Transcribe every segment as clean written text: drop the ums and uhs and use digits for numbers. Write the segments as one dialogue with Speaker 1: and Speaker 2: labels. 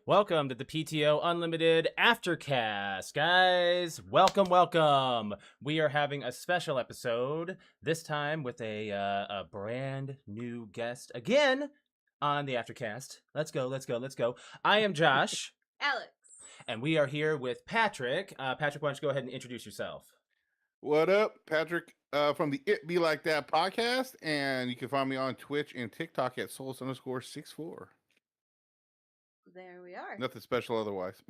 Speaker 1: Welcome to the PTO Unlimited Aftercast, guys. Welcome. We are having a special episode this time with a brand new guest again on the Aftercast. Let's go. I am Josh,
Speaker 2: Alex,
Speaker 1: and we are here with Patrick. Patrick, why don't you go ahead and introduce yourself?
Speaker 3: What up, Patrick? From the It Be Like That podcast, and you can find me on Twitch and TikTok at Solis64.
Speaker 2: there we are.
Speaker 3: Nothing special otherwise.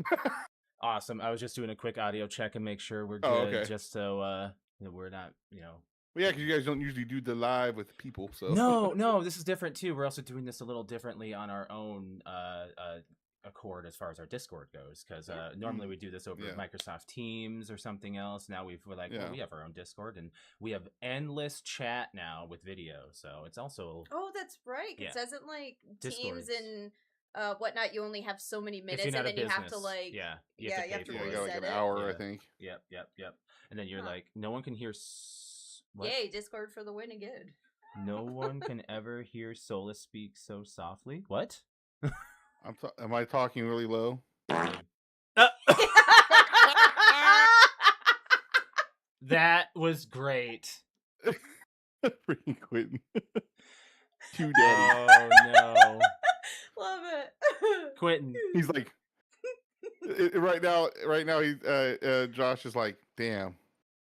Speaker 1: Awesome. I was just doing a quick audio check and make sure we're good,
Speaker 3: okay.
Speaker 1: just so we're not,
Speaker 3: Well, yeah, because you guys don't usually do the live with people, so
Speaker 1: No, this is different too. We're also doing this a little differently on our own accord as far as our Discord goes, because normally we do this over Microsoft Teams or something else. Now we're like, well, we have our own Discord, and we have endless chat now with video, so it's also
Speaker 2: that's right. It doesn't like
Speaker 1: Discords.
Speaker 2: Teams and whatnot. You only have so many minutes, and then you have to like
Speaker 1: you have to
Speaker 3: you got like an hour, I think.
Speaker 1: Yep. And then you're like, no one can hear. What?
Speaker 2: Yay, Discord for the win again.
Speaker 1: No one can ever hear Solis speak so softly. What?
Speaker 3: Am I talking really low?
Speaker 1: That was great.
Speaker 3: Freaking Quentin. Too daddy.
Speaker 1: Oh no.
Speaker 2: Love it.
Speaker 1: Quentin.
Speaker 3: He's like right now he's Josh is like, damn.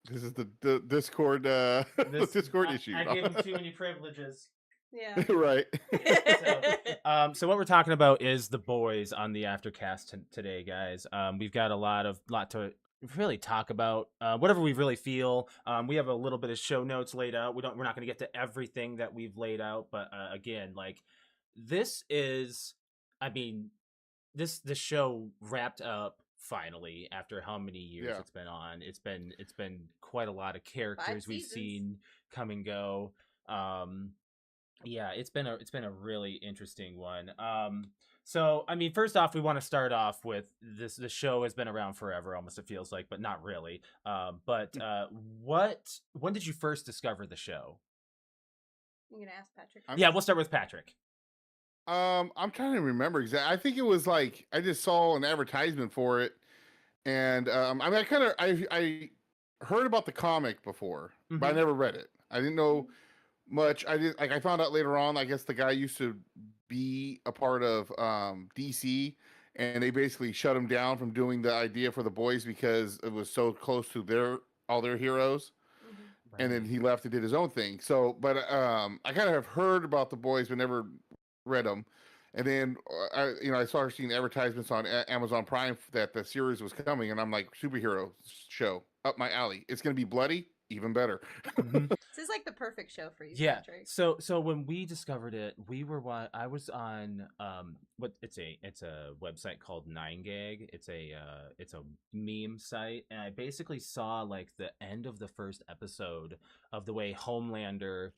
Speaker 3: This is the Discord the Discord issue.
Speaker 1: I gave him too many privileges.
Speaker 2: Yeah.
Speaker 3: Right.
Speaker 1: So what we're talking about is the boys on the Aftercast today, guys. We've got a lot to really talk about. Whatever we really feel. We have a little bit of show notes laid out. We're not going to get to everything that we've laid out, but again, like this is, the show wrapped up finally after how many years it's been on. It's been quite a lot of characters we've seen come and go. It's been a really interesting one. So first off, we want to start off with this. The show has been around forever, almost, it feels like, but not really. When did you first discover the show?
Speaker 2: I'm gonna ask Patrick.
Speaker 1: We'll start with Patrick.
Speaker 3: I'm trying to remember exactly. I think it was like I just saw an advertisement for it, and I heard about the comic before, but I never read it. I didn't know much. I found out later on. I guess the guy used to be a part of DC, and they basically shut him down from doing the idea for the boys because it was so close to all their heroes. Right. And then he left and did his own thing. So, but I kind of have heard about the boys, but never read them. And then I started seeing advertisements on Amazon Prime that the series was coming, and I'm like, superhero show up my alley. It's gonna be bloody, even better.
Speaker 2: This is like the perfect show for you, Patrick.
Speaker 1: So when we discovered it, I was on it's a website called 9gag. It's a meme site, and I basically saw like the end of the first episode of the way Homelander.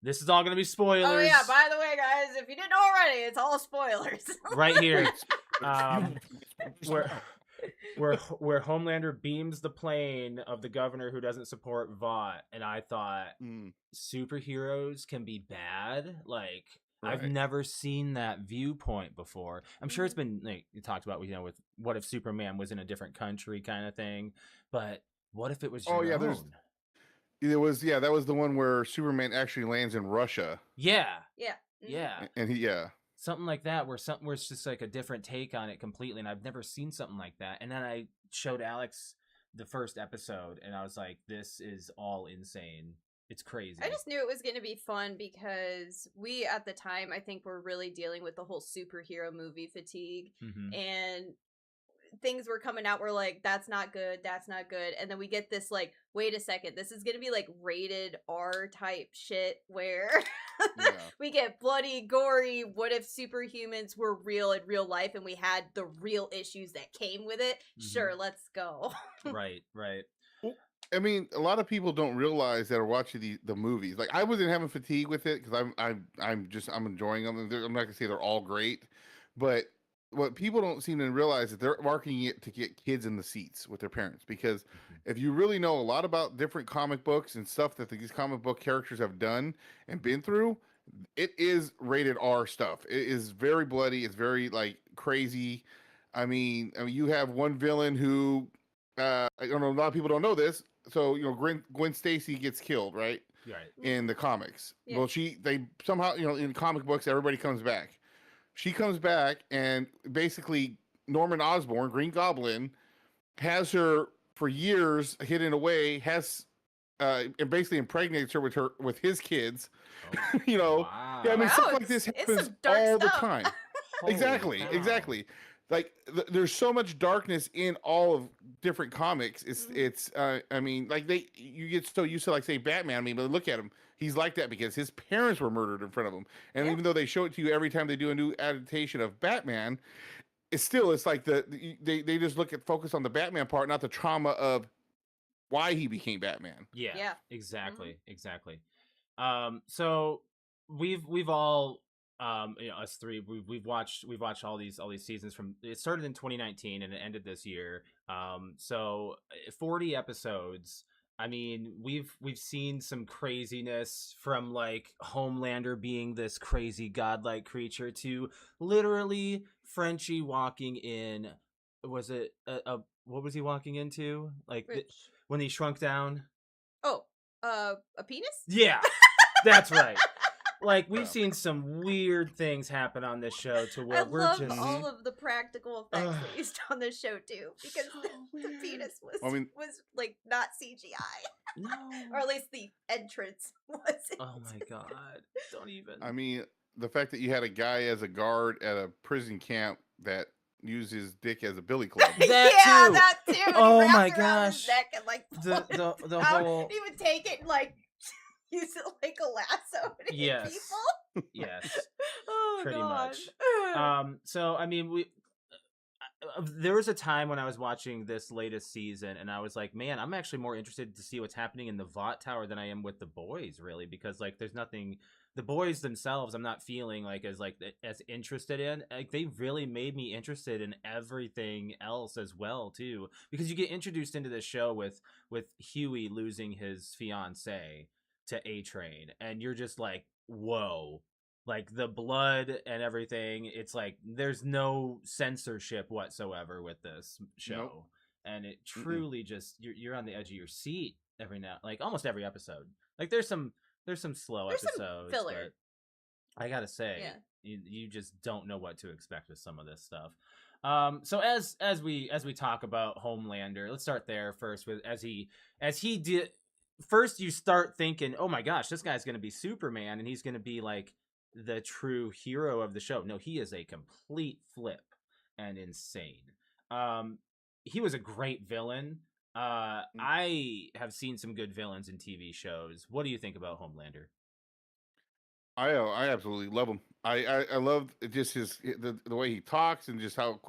Speaker 1: This is all going to be spoilers.
Speaker 2: Oh yeah, by the way, guys, if you didn't know already, it's all spoilers.
Speaker 1: Right here. Where Homelander beams the plane of the governor who doesn't support Vought, and I thought superheroes can be bad. Like, right. I've never seen that viewpoint before. I'm sure it's been like you talked about, with what if Superman was in a different country kind of thing, but what if it was your own?
Speaker 3: That was the one where Superman actually lands in Russia.
Speaker 1: Yeah.
Speaker 3: And
Speaker 1: something like that, where it's just like a different take on it completely, and I've never seen something like that. And then I showed Alex the first episode, and I was like, "This is all insane. It's crazy."
Speaker 2: I just knew it was going to be fun because we, at the time, I think were really dealing with the whole superhero movie fatigue, and things were coming out. We're like, "That's not good. That's not good." And then we get this like, "Wait a second, this is going to be like rated R type shit where." We get bloody, gory, what if superhumans were real in real life and we had the real issues that came with it? Sure, let's go.
Speaker 1: Right.
Speaker 3: Well, a lot of people don't realize that are watching the movies. Like, I wasn't having fatigue with it because I'm enjoying them. I'm not gonna say they're all great, but what people don't seem to realize is they're marketing it to get kids in the seats with their parents, because if you really know a lot about different comic books and stuff that these comic book characters have done and been through, it is rated R stuff. It is very bloody. It's very like crazy. I mean, you have one villain who I don't know. A lot of people don't know this. So Gwen Stacy gets killed, right?
Speaker 1: Right.
Speaker 3: In the comics.
Speaker 2: Yeah.
Speaker 3: Well, they somehow in comic books everybody comes back. She comes back and basically Norman Osborn, Green Goblin, has her for years hidden away. Has and basically impregnates her with his kids.
Speaker 1: Oh,
Speaker 3: Yeah, I mean,
Speaker 2: Wow,
Speaker 3: stuff like this
Speaker 2: it's
Speaker 3: happens
Speaker 2: some dark
Speaker 3: all the
Speaker 2: stuff.
Speaker 3: time.
Speaker 1: Holy
Speaker 3: Exactly,
Speaker 1: cow.
Speaker 3: exactly. Like there's so much darkness in all of different comics. It's I mean, like you get so used to like say Batman. I mean, but look at him. He's like that because his parents were murdered in front of him. And
Speaker 2: Yeah.
Speaker 3: even though they show it to you every time they do a new adaptation of Batman, it's like they just focus on the Batman part, not the trauma of why he became Batman.
Speaker 1: Yeah. Exactly. Exactly. So we've all us three we've watched all these seasons from it started in 2019 and it ended this year. So 40 episodes. I mean, we've seen some craziness from like Homelander being this crazy godlike creature to literally Frenchie walking in. Was it what was he walking into? Like when he shrunk down?
Speaker 2: Oh, a penis?
Speaker 1: Yeah, that's right. Like we've
Speaker 3: Yeah.
Speaker 1: seen some weird things happen on this show to where
Speaker 2: I
Speaker 1: we're
Speaker 2: love
Speaker 1: just
Speaker 2: all of the practical effects they used on this show too, because the
Speaker 1: weird.
Speaker 2: penis was
Speaker 3: I mean-
Speaker 2: was like not CGI,
Speaker 1: no.
Speaker 2: or at least the entrance wasn't.
Speaker 1: Oh my god! Don't even.
Speaker 3: I mean, the fact that you had a guy as a guard at a prison camp that used his dick as a billy club.
Speaker 1: That
Speaker 2: yeah,
Speaker 1: too.
Speaker 2: that too. And
Speaker 1: Oh
Speaker 2: he wrapped
Speaker 1: my
Speaker 2: it around his
Speaker 1: gosh.
Speaker 2: neck and like
Speaker 1: the
Speaker 2: out.
Speaker 1: whole
Speaker 2: He would take it and like use it like a lasso to hit
Speaker 1: Yes.
Speaker 2: people.
Speaker 1: yes.
Speaker 2: Oh,
Speaker 1: Pretty
Speaker 2: God.
Speaker 1: much. So I mean, there was a time when I was watching this latest season, and I was like, man, I'm actually more interested to see what's happening in the Vought Tower than I am with the boys, really, because like there's nothing. The boys themselves, I'm not feeling like as interested in. Like they really made me interested in everything else as well too, because you get introduced into this show with Huey losing his fiance to A-Train, and you're just like, whoa. Like the blood and everything, it's like there's no censorship whatsoever with this show.
Speaker 3: Nope.
Speaker 1: And it truly just you're on the edge of your seat every now, like almost every episode. Like there's some slow
Speaker 2: There's some
Speaker 1: episodes,
Speaker 2: filler.
Speaker 1: but I gotta say,
Speaker 2: Yeah.
Speaker 1: you just don't know what to expect with some of this stuff. So as we talk about Homelander, let's start there first with as he did. First, you start thinking, oh my gosh, this guy's gonna be Superman, and he's gonna be like the true hero of the show. No, he is a complete flip and insane. He was a great villain. I have seen some good villains in TV shows. What do you think about Homelander?
Speaker 3: I absolutely love him. I love just the way he talks and just how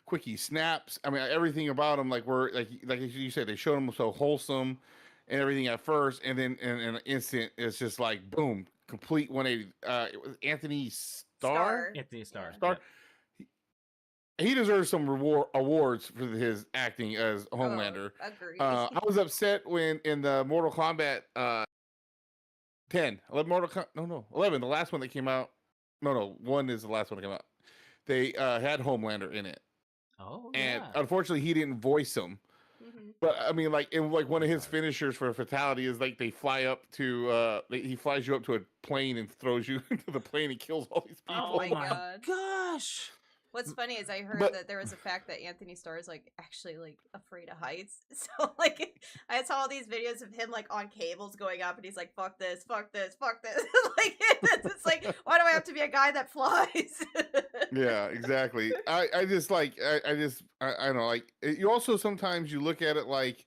Speaker 3: quick he snaps. I mean, everything about him, like like you said, they showed him so wholesome and everything at first, and then in an instant, it's just like boom, complete 180. It was Anthony Starr.
Speaker 1: Anthony Starr.
Speaker 2: Yeah.
Speaker 3: Starr. He deserves some awards for his acting as Homelander.
Speaker 2: Oh, agree.
Speaker 3: I was upset when in the Mortal Kombat 11, the last one that came out. No, 1 is the last one that came out. They had Homelander in it.
Speaker 1: Oh,
Speaker 3: And
Speaker 1: yeah.
Speaker 3: unfortunately, he didn't voice him.
Speaker 2: Mhm.
Speaker 3: But I mean, like one of his finishers for a fatality is like they fly up to he flies you up to a plane and throws you into the plane and kills all these people.
Speaker 1: Oh
Speaker 2: my
Speaker 1: my
Speaker 2: God.
Speaker 1: gosh.
Speaker 2: What's funny is I heard
Speaker 3: But-
Speaker 2: that there was a fact that Anthony Starr is like actually like afraid of heights. So like I saw all these videos of him like on cables going up, and he's like, "Fuck this, fuck this, fuck this." Like it's like, why do I have to be a guy that flies?
Speaker 3: Yeah, exactly. I just like I don't know, like you also sometimes you look at it like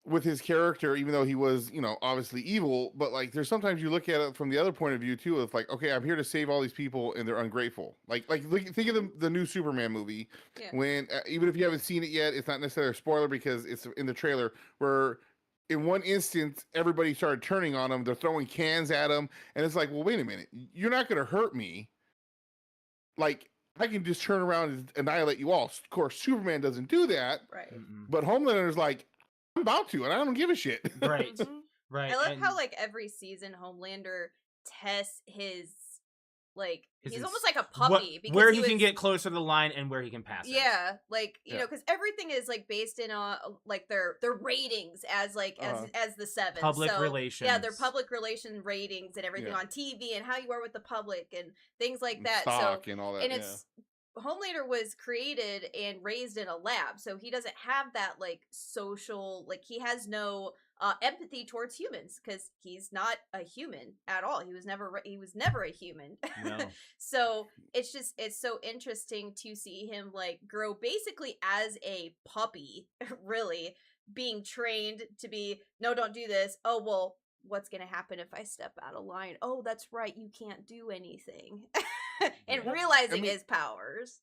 Speaker 3: with his character, even though he was, obviously evil, but like there's sometimes you look at it from the other point of view too, of like, okay, I'm here to save all these people and they're ungrateful. Like think of the new Superman movie
Speaker 2: Yeah.
Speaker 3: when even if you haven't seen it yet, it's not necessarily a spoiler because it's in the trailer where in one instance everybody started turning on him, they're throwing cans at him, and it's like, well, wait a minute, you're not going to hurt me. Like I can just turn around and annihilate you all. Of course, Superman doesn't do that,
Speaker 2: Right.
Speaker 3: but Homelander's like, I'm about to, and I don't give a shit.
Speaker 1: Right.
Speaker 2: Mhm.
Speaker 1: Right.
Speaker 2: I love
Speaker 1: and-
Speaker 2: how like every season Homelander test his like he's
Speaker 1: His
Speaker 2: almost like a puppy because
Speaker 1: where he can get closer to the line and where he can pass it.
Speaker 2: Yeah, like you know, because everything is like based in like their ratings as like as the seven
Speaker 1: public relations.
Speaker 2: Yeah, their public relation ratings and everything on TV and how you are with the public and things like that.
Speaker 3: Stock and all that.
Speaker 2: And it's Homelander was created and raised in a lab, so he doesn't have that like social, like he has no empathy towards humans because he's not a human at all. He was never a human.
Speaker 1: No.
Speaker 2: So it's so interesting to see him like grow basically as a puppy, really being trained to be, no, don't do this. Oh, well, what's going to happen if I step out of line? Oh, that's right. You can't do anything. And realizing his powers.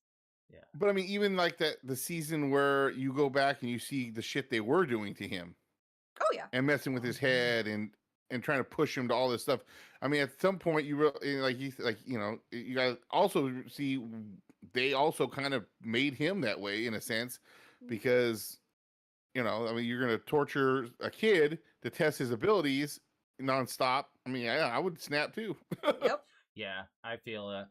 Speaker 1: Yeah.
Speaker 3: But I mean, even like the season where you go back and you see the shit they were doing to him.
Speaker 2: Oh yeah.
Speaker 3: And messing with his head and trying to push him to all this stuff. I mean, at some point you you guys also see they also kind of made him that way in a sense because I mean, you're going to torture a kid to test his abilities nonstop. I mean, I would snap too.
Speaker 2: Yep.
Speaker 1: Yeah, I feel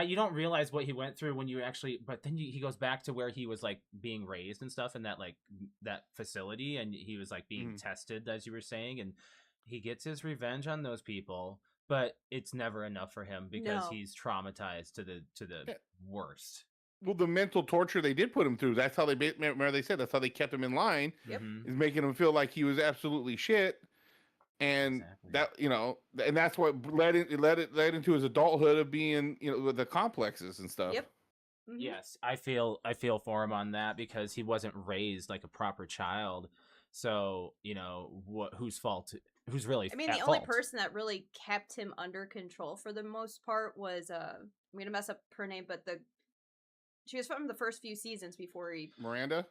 Speaker 1: you don't realize what he went through when you actually, but then he goes back to where he was like being raised and stuff in that like that facility, and he was like being tested, as you were saying, and he gets his revenge on those people, but it's never enough for him because he's traumatized to the worst.
Speaker 3: Well, the mental torture they did put him through, that's how they said that's how they kept him in line.
Speaker 2: Yep.
Speaker 3: Is making him feel like he was absolutely shit. And that, and that's what led into his adulthood of being, with the complexes and stuff.
Speaker 2: Yep.
Speaker 1: Mm-hmm. Yes, I feel for him on that because he wasn't raised like a proper child. So, whose fault? Who's really?
Speaker 2: I mean, the only person that really kept him under control for the most part was I'm gonna mess up her name, but she was from the first few seasons before
Speaker 3: Miranda.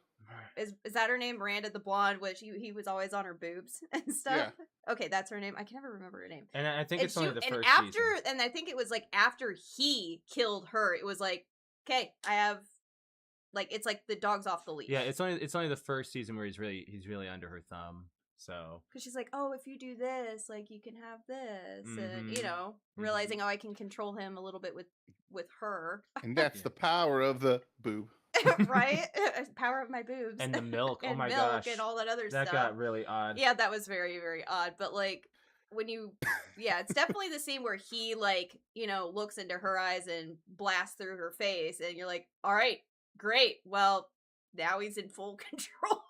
Speaker 2: Is that her name? Miranda, the blonde, which he was always on her boobs and stuff. Yeah. Okay, that's her name. I can never remember her name.
Speaker 1: And I think it's only the first
Speaker 2: season.
Speaker 1: And
Speaker 2: I think it was like after he killed her, it was like, okay, I have, like, it's like the dog's off the leash.
Speaker 1: Yeah, it's only the first season where he's really under her thumb. So
Speaker 2: because she's like, oh, if you do this, like, you can have this, and realizing I can control him a little bit with her.
Speaker 3: And that's the power of the boob.
Speaker 2: Right? Power of my boobs.
Speaker 1: And the milk.
Speaker 2: And
Speaker 1: oh my
Speaker 2: milk
Speaker 1: gosh.
Speaker 2: And all that other
Speaker 1: stuff. That got really odd.
Speaker 2: Yeah, that was very, very odd. But like when you it's definitely the scene where he like, looks into her eyes and blasts through her face and you're like, all right, great. Well, now he's in full control.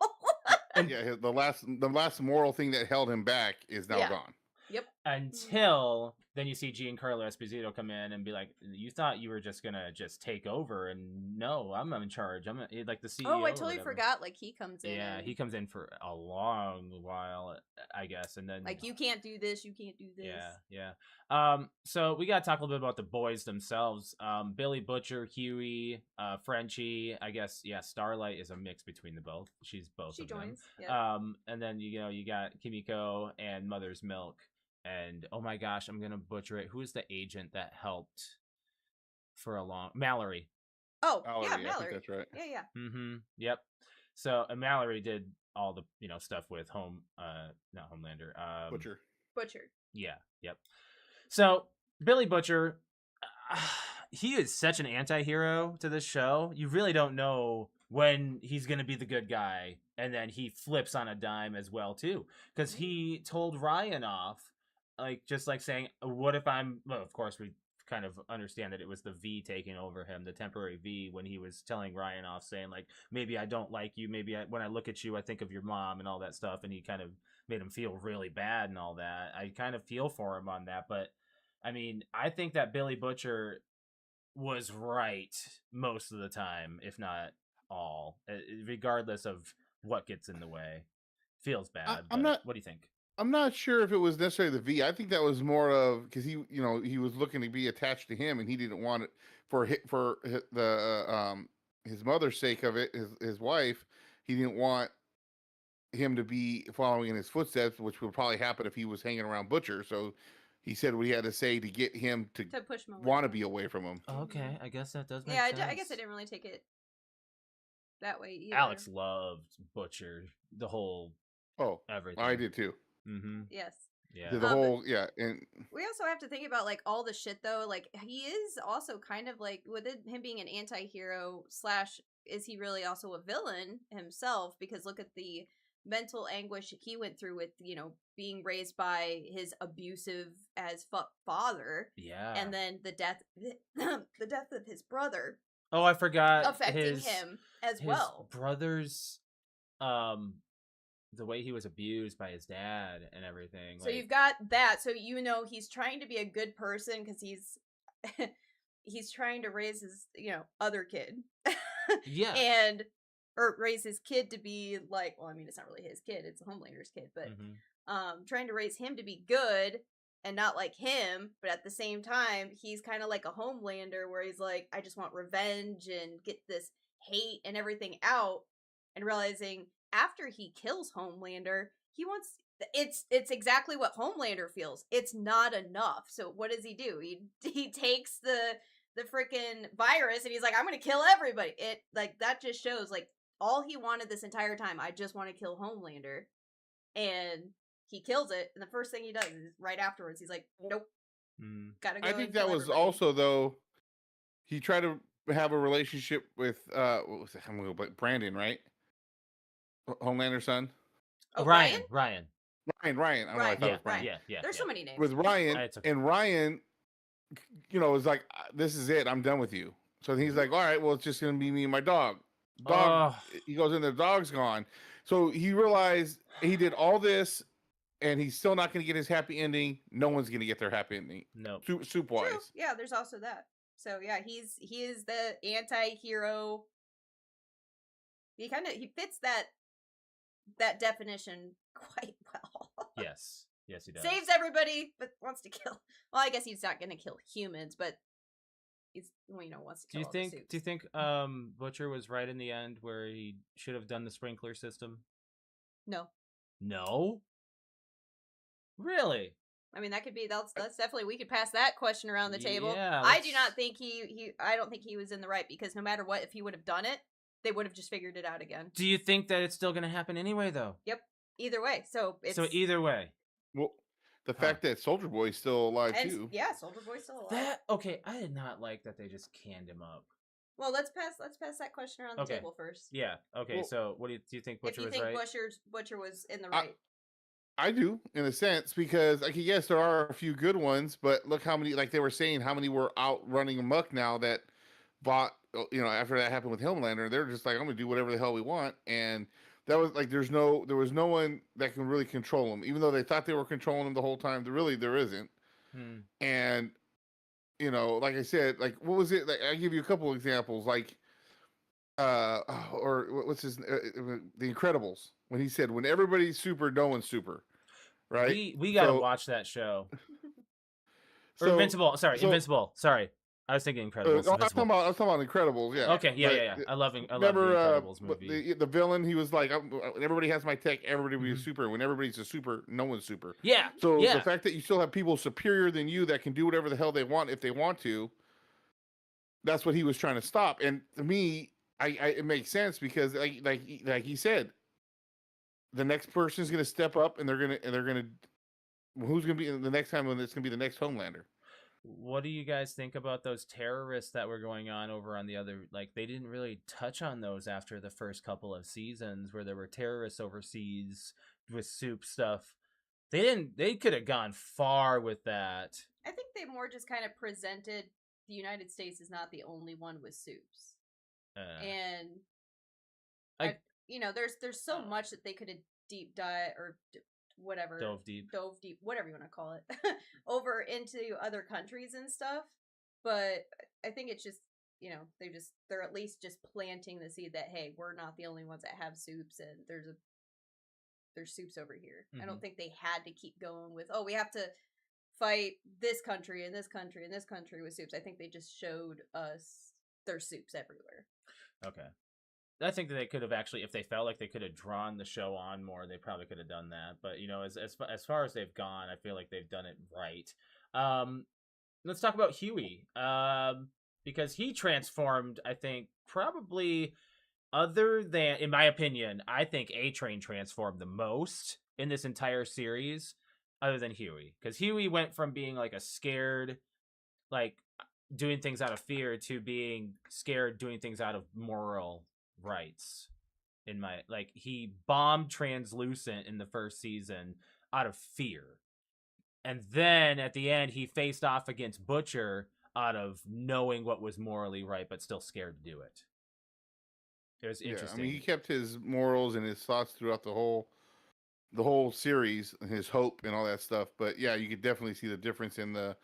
Speaker 3: And the last moral thing that held him back is now gone.
Speaker 2: Yep.
Speaker 1: Until then you see Giancarlo Esposito come in and be like, you thought you were just gonna just take over, and no, I'm in charge. I'm like the CEO.
Speaker 2: Oh, I totally forgot. Like he comes in.
Speaker 1: Yeah, he comes in for a long while, I guess, and then
Speaker 2: like you can't do this, you can't do this.
Speaker 1: Yeah. So we gotta talk a little bit about the boys themselves. Billy Butcher, Huey, Frenchie. I guess Starlight is a mix between the both. She's both. She joins. Them. Yeah. And then you got Kimiko and Mother's Milk. And oh my gosh, I'm gonna butcher it. Who is the agent that helped for a long Mallory?
Speaker 2: Oh, yeah, Mallory.
Speaker 3: I think that's right.
Speaker 2: Yeah.
Speaker 1: Mm-hmm. Yep. So Mallory did all the stuff with not Homelander.
Speaker 2: Butcher.
Speaker 1: Yeah. Yep. So Billy Butcher, he is such an anti-hero to this show. You really don't know when he's gonna be the good guy, and then he flips on a dime as well too, because he told Ryan off. Just saying, what if I'm... Well, of course, we kind of understand that it was the V taking over him, the temporary V, when he was telling Ryan off, saying, like, maybe I don't like you, maybe when I look at you, I think of your mom and all that stuff, and he kind of made him feel really bad and all that. I kind of feel for him on that, but, I mean, I think that Billy Butcher was right most of the time, if not all, regardless of what gets in the way. Feels bad, what do you think?
Speaker 3: I'm not sure if it was necessarily the V. I think that was more of because he was looking to be attached to him, and he didn't want it for his mother's sake of it, his wife. He didn't want him to be following in his footsteps, which would probably happen if he was hanging around Butcher. So he said what he had to say to get him to
Speaker 2: push him
Speaker 3: want to be away from him.
Speaker 1: Okay, I guess that does make sense.
Speaker 2: Yeah, I guess I didn't really take it that way either.
Speaker 1: Alex loved Butcher, the whole everything.
Speaker 3: I did too.
Speaker 1: Mm-hmm.
Speaker 2: Yes.
Speaker 1: Yeah.
Speaker 3: The whole and
Speaker 2: we also have to think about like all the shit though. Like he is also kind of like with him being an anti-hero slash is he really also a villain himself? Because look at the mental anguish he went through with being raised by his abusive as fuck father.
Speaker 1: Yeah.
Speaker 2: And then the death the death of his brother.
Speaker 1: Oh, I forgot
Speaker 2: affecting him as well.
Speaker 1: Brother's the way he was abused by his dad and everything.
Speaker 2: So you've got that. So he's trying to be a good person because he's trying to raise his other kid.
Speaker 1: Yeah.
Speaker 2: Or raise his kid to be like, well, I mean, it's not really his kid; it's Homelander's kid. But trying to raise him to be good and not like him. But at the same time, he's kind of like a Homelander, where he's like, I just want revenge and get this hate and everything out, and realizing after he kills Homelander, he wants it's exactly what Homelander feels. It's not enough. So what does he do? He takes the freaking virus and he's like, I'm gonna kill everybody. It like that just shows like all he wanted this entire time. I just want to kill Homelander, and he kills it. And the first thing he does is right afterwards, he's like, nope, gotta go.
Speaker 3: I think that was also though he tried to have a relationship with what was it? I'm gonna go Brandon, right? Homelander's son.
Speaker 2: Oh,
Speaker 1: Ryan.
Speaker 3: Ryan. I don't know. I thought it was Brian.
Speaker 1: Yeah.
Speaker 2: There's so many names
Speaker 3: with Ryan,
Speaker 1: okay.
Speaker 3: and Ryan, was like, "This is it. I'm done with you." So he's like, "All right, well, it's just gonna be me and my dog." He goes in, the dog's gone. So he realized he did all this, and he's still not gonna get his happy ending. No one's gonna get their happy ending.
Speaker 1: No,
Speaker 3: soup wise.
Speaker 2: True. Yeah, there's also that. So yeah, he is the anti-hero. He fits that definition quite well.
Speaker 1: Yes, he does.
Speaker 2: Saves everybody, but wants to kill. Well, I guess he's not going to kill humans, but he's wants to kill.
Speaker 1: Do you think Butcher was right in the end where he should have done the sprinkler system?
Speaker 2: No.
Speaker 1: No. Really?
Speaker 2: I mean, that could be. That's definitely. We could pass that question around the table.
Speaker 1: Yeah,
Speaker 2: I do not think I don't think he was in the right, because no matter what, if he would have done it, they would have just figured it out again.
Speaker 1: Do you think that it's still going to happen anyway, though?
Speaker 2: Yep. Either way. So
Speaker 1: either way.
Speaker 3: Well, the fact that Soldier Boy's still alive too.
Speaker 2: Yeah, Soldier Boy's still alive.
Speaker 1: I did not like that they just canned him up.
Speaker 2: Well, let's pass that question around the table first.
Speaker 1: Yeah. Okay. Well, so what do you think Butcher was right?
Speaker 2: If you think Butcher was in the right.
Speaker 3: I do, in a sense, because yes, there are a few good ones, but look how many, like they were saying, how many were out running amok now that bought, after that happened with Homelander, they're just like, I'm gonna do whatever the hell we want, and that was like, there was no one that can really control them, even though they thought they were controlling them the whole time. There isn't. And like I said, like what was it? Like I give you a couple of examples, like or what's his The Incredibles, when he said, when everybody's super, no one's super, right?
Speaker 1: We gotta watch that show. Or Invincible. Sorry, I was thinking Incredibles.
Speaker 3: I was talking about Incredibles. Yeah.
Speaker 1: Okay. Yeah. I love the Incredibles movie.
Speaker 3: The villain, he was like, everybody has my tech. Everybody is super. When everybody's a super, no one's super.
Speaker 1: Yeah.
Speaker 3: So the fact that you still have people superior than you that can do whatever the hell they want if they want to, that's what he was trying to stop. And to me, it makes sense, because like he said, the next person is going to step up, and they're gonna who's going to be the next time when it's going to be the next Homelander.
Speaker 1: What do you guys think about those terrorists that were going on over on the other? Like, they didn't really touch on those after the first couple of seasons, where there were terrorists overseas with soup stuff. They could have gone far with that.
Speaker 2: I think they more just kind of presented the United States is not the only one with soups. And there's so much that they could have deep dive or whatever, dove deep, whatever you want to call it, over into other countries and stuff. But I think it's just, they're at least just planting the seed that, hey, we're not the only ones that have soups, and there's soups over here. I don't think they had to keep going with, we have to fight this country and this country and this country with soups. I think they just showed us there's soups everywhere.
Speaker 1: Okay. I think that they could have actually, if they felt like they could have drawn the show on more, they probably could have done that. But, as far as they've gone, I feel like they've done it right. Let's talk about Huey. Because he transformed, I think, probably, other than, in my opinion, I think A-Train transformed the most in this entire series. other than Huey, because Huey went from being like a scared, like doing things out of fear, to being scared doing things out of moral rights. In my like, he bombed Translucent in the first season out of fear, and then at the end he faced off against Butcher out of knowing what was morally right, but still scared to do it. It was interesting.
Speaker 3: I mean, he kept his morals and his thoughts throughout the whole series, and his hope and all that stuff. But yeah, you could definitely see the difference in the,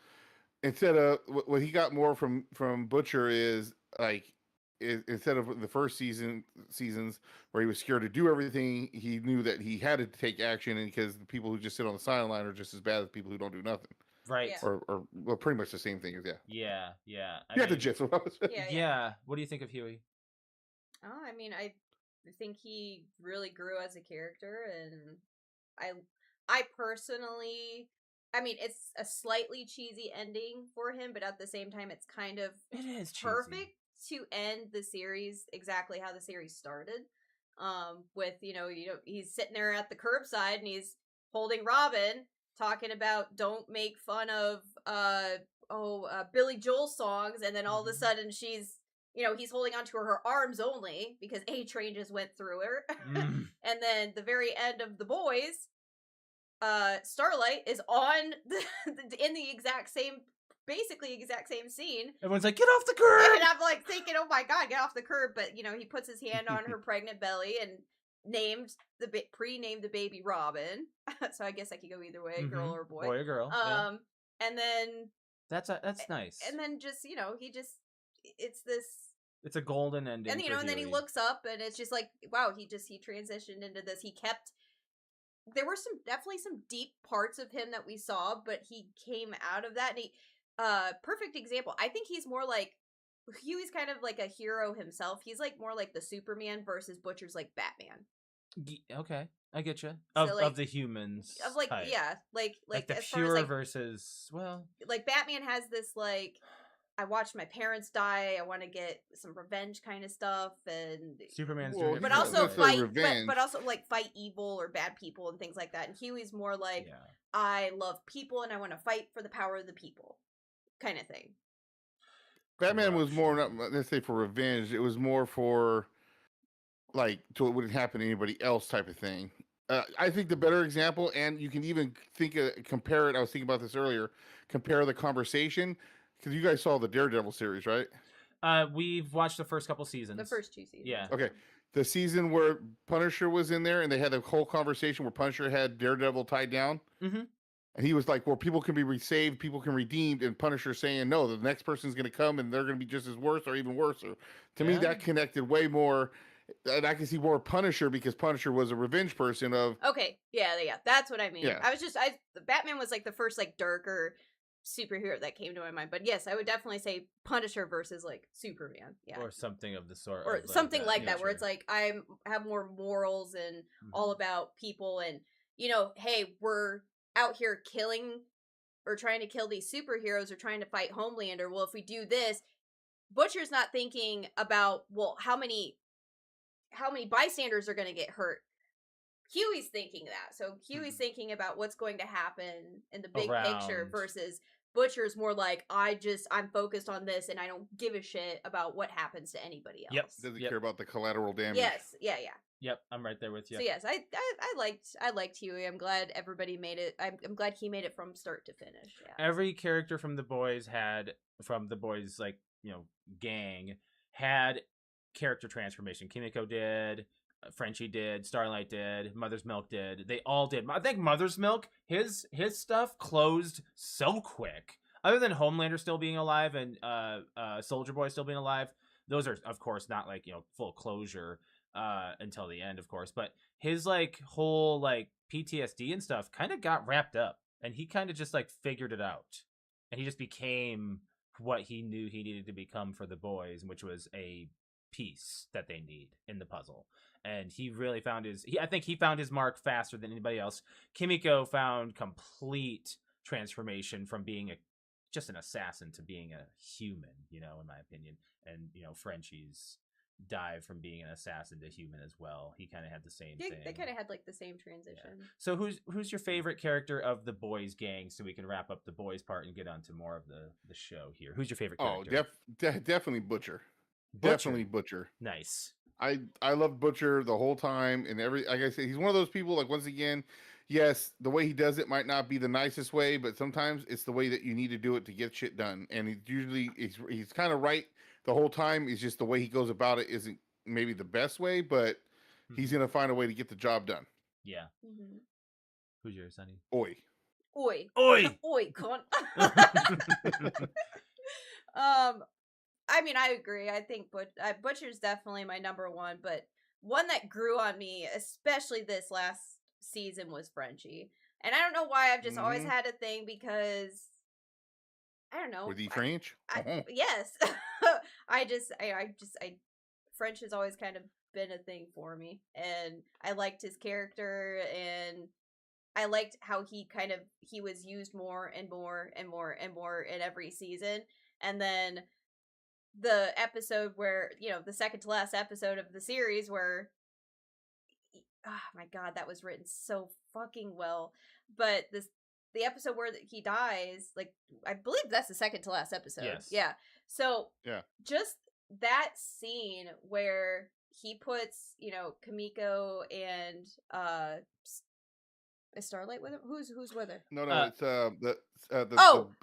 Speaker 3: instead of what he got more from Butcher is like, instead of the first seasons where he was scared to do everything, he knew that he had to take action, and because the people who just sit on the sideline are just as bad as people who don't do nothing.
Speaker 1: Right.
Speaker 2: Yeah.
Speaker 3: Or well, pretty much the same thing as
Speaker 1: Yeah.
Speaker 3: You have the gist of what I was saying.
Speaker 1: Yeah. What do you think of Huey?
Speaker 2: Oh, I mean, I think he really grew as a character, and I personally, I mean, it's a slightly cheesy ending for him, but at the same time, it's kind of
Speaker 1: It is cheesy.
Speaker 2: perfect to end the series exactly how the series started. With he's sitting there at the curbside and he's holding Robin, talking about don't make fun of Billy Joel songs, and then all of a sudden she's he's holding onto her arms only because A Train just went through her. And then the very end of The Boys, Starlight is on in the exact same scene.
Speaker 1: Everyone's like, get off the curb!
Speaker 2: And I'm like thinking, oh my god, get off the curb. But he puts his hand on her pregnant belly and pre-named the baby Robin. So I guess I could go either way, girl or boy.
Speaker 1: Boy or girl.
Speaker 2: And then
Speaker 1: that's nice.
Speaker 2: And then just it's this.
Speaker 1: It's a golden ending.
Speaker 2: And and then he looks up and it's just like, wow, he transitioned into this. There were definitely some deep parts of him that we saw, but he came out of that, and he perfect example. I think he's more like Huey's kind of like a hero himself. He's like more like the Superman versus Butcher's like Batman.
Speaker 1: Okay, I get you.
Speaker 2: So,
Speaker 1: of the humans,
Speaker 2: of like
Speaker 1: type.
Speaker 2: Yeah, like
Speaker 1: the
Speaker 2: as
Speaker 1: pure
Speaker 2: far as, like,
Speaker 1: versus, well,
Speaker 2: like Batman has this like, I watched my parents die, I want to get some revenge kind of stuff, and
Speaker 1: Superman's doing it,
Speaker 2: but
Speaker 1: for
Speaker 2: also
Speaker 1: revenge.
Speaker 2: fight, but also like fight evil or bad people and things like that. And Huey's more like, I love people and I want to fight for the power of the people, kind of thing.
Speaker 3: Batman was more, not let's say for revenge, it was more for like, so it wouldn't happen to anybody else type of thing. I think the better example, and you can even compare it, I was thinking about this earlier, compare the conversation, because you guys saw the Daredevil series, right?
Speaker 1: We've watched the first couple seasons.
Speaker 2: The first 2 seasons.
Speaker 1: Yeah.
Speaker 3: Okay. The season where Punisher was in there and they had a whole conversation where Punisher had Daredevil tied down.
Speaker 1: Mm-hmm.
Speaker 3: And he was like, well, people can be saved, people can redeemed, and Punisher saying, no, the next person's going to come and they're going to be just as worse or even worse. To me, that connected way more. And I can see more Punisher because Punisher was a revenge person of...
Speaker 2: Okay, yeah, that's what I mean.
Speaker 3: Yeah.
Speaker 2: Batman was like the first like darker superhero that came to my mind. But yes, I would definitely say Punisher versus like Superman. Yeah.
Speaker 1: Or something of the sort.
Speaker 2: Or something like that, where it's like, I have more morals and all about people, and, hey, we're out here killing or trying to kill these superheroes or trying to fight Homelander. Well, if we do this, Butcher's not thinking about, well, how many bystanders are going to get hurt. Huey's thinking that. So Huey's thinking about what's going to happen in the big picture versus Butcher's more like, I'm focused on this and I don't give a shit about what happens to anybody else.
Speaker 3: Yep. Doesn't care about the collateral damage.
Speaker 2: Yes. Yeah.
Speaker 1: Yep, I'm right there with you.
Speaker 2: So yes, I liked Huey. I'm glad everybody made it. I'm glad he made it from start to finish. Yeah.
Speaker 1: Every character from the boys like, gang had character transformation. Kimiko did, Frenchie did, Starlight did, Mother's Milk did. They all did. I think Mother's Milk, his stuff closed so quick. Other than Homelander still being alive and Soldier Boy still being alive, those are of course not like, full closure until the end, of course. But his like whole like PTSD and stuff kind of got wrapped up, and he kind of just like figured it out, and he just became what he knew he needed to become for the boys, which was a piece that they need in the puzzle. And he really found I think he found his mark faster than anybody else. Kimiko found complete transformation from being just an assassin to being a human, in my opinion. And Frenchie's dive from being an assassin to human as well. He kind of had the same thing.
Speaker 2: They kind of had like the same transition.
Speaker 1: Yeah. So who's your favorite character of the boys gang? So we can wrap up the boys part and get on to more of the show here. Who's your favorite character?
Speaker 3: Definitely Butcher.
Speaker 1: Butcher.
Speaker 3: Definitely Butcher.
Speaker 1: Nice.
Speaker 3: I loved Butcher the whole time, and like I said, he's one of those people. Like once again, yes, the way he does it might not be the nicest way, but sometimes it's the way that you need to do it to get shit done. And he's kind of right the whole time. It's just the way he goes about it isn't maybe the best way, but he's gonna find a way to get the job done.
Speaker 1: Yeah. Who's yours, Sonny?
Speaker 3: Oi.
Speaker 2: Oi.
Speaker 1: Oi.
Speaker 2: Oi, con. I mean, I agree. I think Butcher's definitely my number one, but one that grew on me, especially this last season, was Frenchie. And I don't know why I've just always had a thing because I don't know.
Speaker 3: With the French?
Speaker 2: Yes. French has always kind of been a thing for me, and I liked his character, and I liked how he was used more and more and more and more in every season. And then the episode where, the second to last episode of the series where, oh my god, that was written so fucking well. But the episode where he dies, like, I believe that's the second to last episode.
Speaker 1: Yes.
Speaker 2: Yeah. So,
Speaker 3: yeah,
Speaker 2: just that scene where he puts, Kimiko and is Starlight with him? Who's with her?
Speaker 3: No, it's the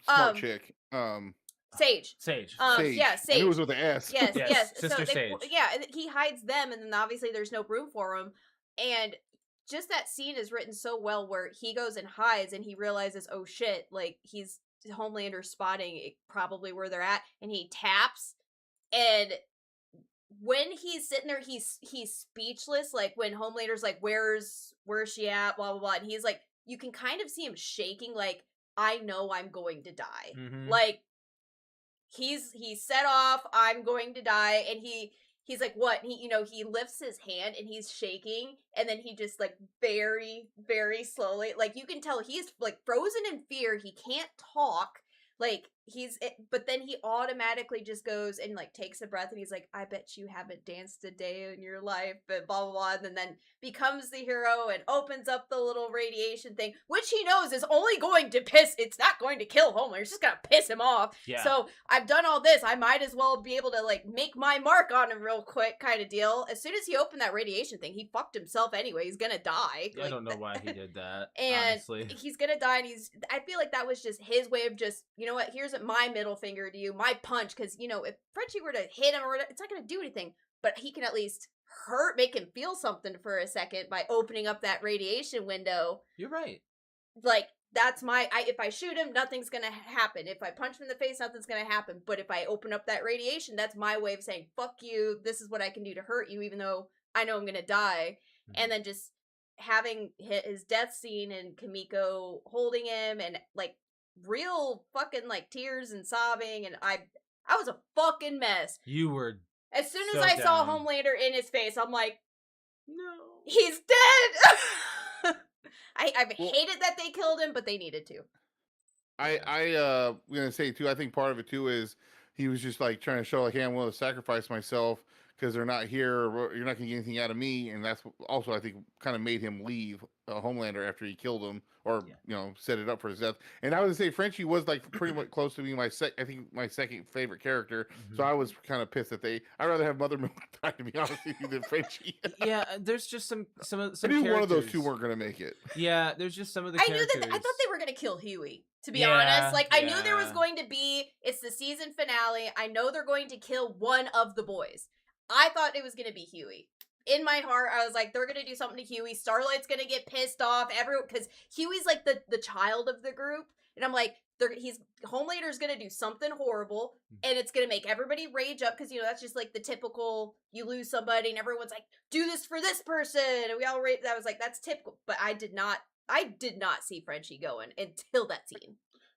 Speaker 3: smart chick.
Speaker 2: Sage.
Speaker 1: Sage.
Speaker 2: Yeah, Sage.
Speaker 3: It was with the S.
Speaker 2: Yes.
Speaker 1: Sister Sage.
Speaker 2: Yeah, he hides them, and then obviously there's no room for him. And just that scene is written so well where he goes and hides, and he realizes, oh shit, like, he's Homelander spotting probably where they're at, and he taps, and when he's sitting there, he's speechless, like, when Homelander's like, where's she at, blah, blah, blah, and he's like, you can kind of see him shaking, like, I know I'm going to die. Like, he's set off, I'm going to die, and he's like, what? He lifts his hand, and he's shaking, and then he just, like, very, very slowly, like, you can tell he's, like, frozen in fear, he can't talk, like, but then he automatically just goes and, like, takes a breath, and he's like, I bet you haven't danced a day in your life, but blah, blah, blah, and then becomes the hero and opens up the little radiation thing, which he knows is only going to it's not going to kill Homelander, it's just gonna piss him off.
Speaker 1: Yeah.
Speaker 2: So, I've done all this, I might as well be able to, like, make my mark on him real quick, kind of deal. As soon as he opened that radiation thing, he fucked himself anyway, he's gonna die.
Speaker 1: Yeah, I don't know why he did that,
Speaker 2: and
Speaker 1: honestly.
Speaker 2: He's gonna die, and I feel like that was just his way of just, you know what, here's my middle finger to you, my punch, because, if Frenchie were to hit him, or it's not gonna do anything, but he can at least make him feel something for a second by opening up that radiation window.
Speaker 1: You're right.
Speaker 2: Like, that's if I shoot him, nothing's gonna happen. If I punch him in the face, nothing's gonna happen. But if I open up that radiation, that's my way of saying, fuck you, this is what I can do to hurt you, even though I know I'm gonna die. And then just having his death scene and Kimiko holding him, and, like, real fucking, like, tears and sobbing, and I was a fucking mess.
Speaker 1: You were.
Speaker 2: As soon as
Speaker 1: so
Speaker 2: I saw
Speaker 1: down.
Speaker 2: Homelander in his face, I'm like,
Speaker 1: no,
Speaker 2: he's dead. I hated that they killed him, but they needed to.
Speaker 3: I'm gonna say too, I think part of it too is he was just like trying to show, like, hey, I'm willing to sacrifice myself because they're not here, or you're not gonna get anything out of me, and that's also, I think, kind of made him leave Homelander after he killed him, or set it up for his death. And I would say Frenchie was, like, pretty much close to being my second favorite character. So I was kind of pissed that I'd rather have Mother Milk die, to be honest with you, than Frenchie.
Speaker 1: Yeah, there's just some
Speaker 3: I knew
Speaker 1: characters.
Speaker 3: one of those two weren't gonna make it.
Speaker 1: Yeah, there's just some of the
Speaker 2: I
Speaker 1: characters.
Speaker 2: knew that. I thought they were gonna kill Huey. To be
Speaker 1: Yeah,
Speaker 2: honest, like, I knew there was
Speaker 1: yeah.
Speaker 2: going to be. It's the season finale. I know they're going to kill one of the boys. I thought it was gonna be Huey. In my heart, I was like, they're gonna do something to Huey. Starlight's gonna get pissed off. Everyone, because Huey's like the child of the group, and I'm like, Homelander's gonna do something horrible, and it's gonna make everybody rage up, because that's just like the typical, you lose somebody and everyone's like, do this for this person, and we all rage. That was like, that's typical. But I did not see Frenchie going until that scene.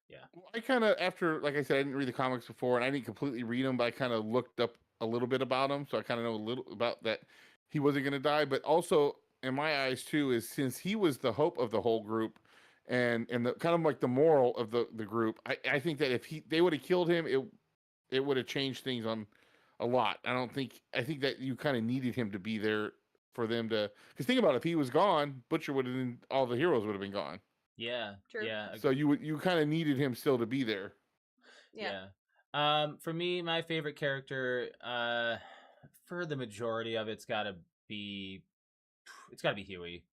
Speaker 1: Yeah,
Speaker 3: I kind of, after, like I said, I didn't read the comics before, and I didn't completely read them, but I kind of looked up a little bit about him, so I kind of know a little about that he wasn't going to die. But also, in my eyes too, is since he was the hope of the whole group, and the kind of like the moral of the group, I think that if they would have killed him, it would have changed things on a lot. I think that you kind of needed him to be there for them to. Because think about it, if he was gone, Butcher would have been, all the heroes would have been gone.
Speaker 1: Yeah.
Speaker 2: True.
Speaker 1: Yeah.
Speaker 3: So you kind of needed him still to be there.
Speaker 2: Yeah.
Speaker 1: For me, my favorite character, for the majority of it's gotta be Huey.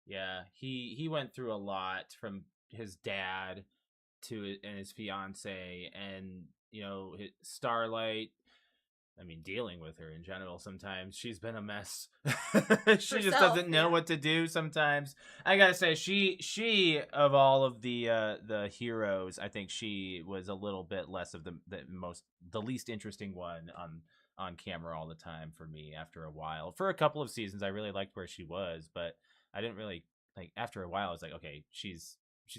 Speaker 1: Yeah, he went through a lot from his dad and his fiance, and his Starlight. I mean, dealing with her in general sometimes, she's been a mess. She just doesn't know what to do sometimes. I gotta say, she of all of the heroes, I think she was a little bit less of the least interesting one on camera all the time for me. After a while, for a couple of seasons, I really liked where she was, but I didn't really like. After a while, I was like, okay, she's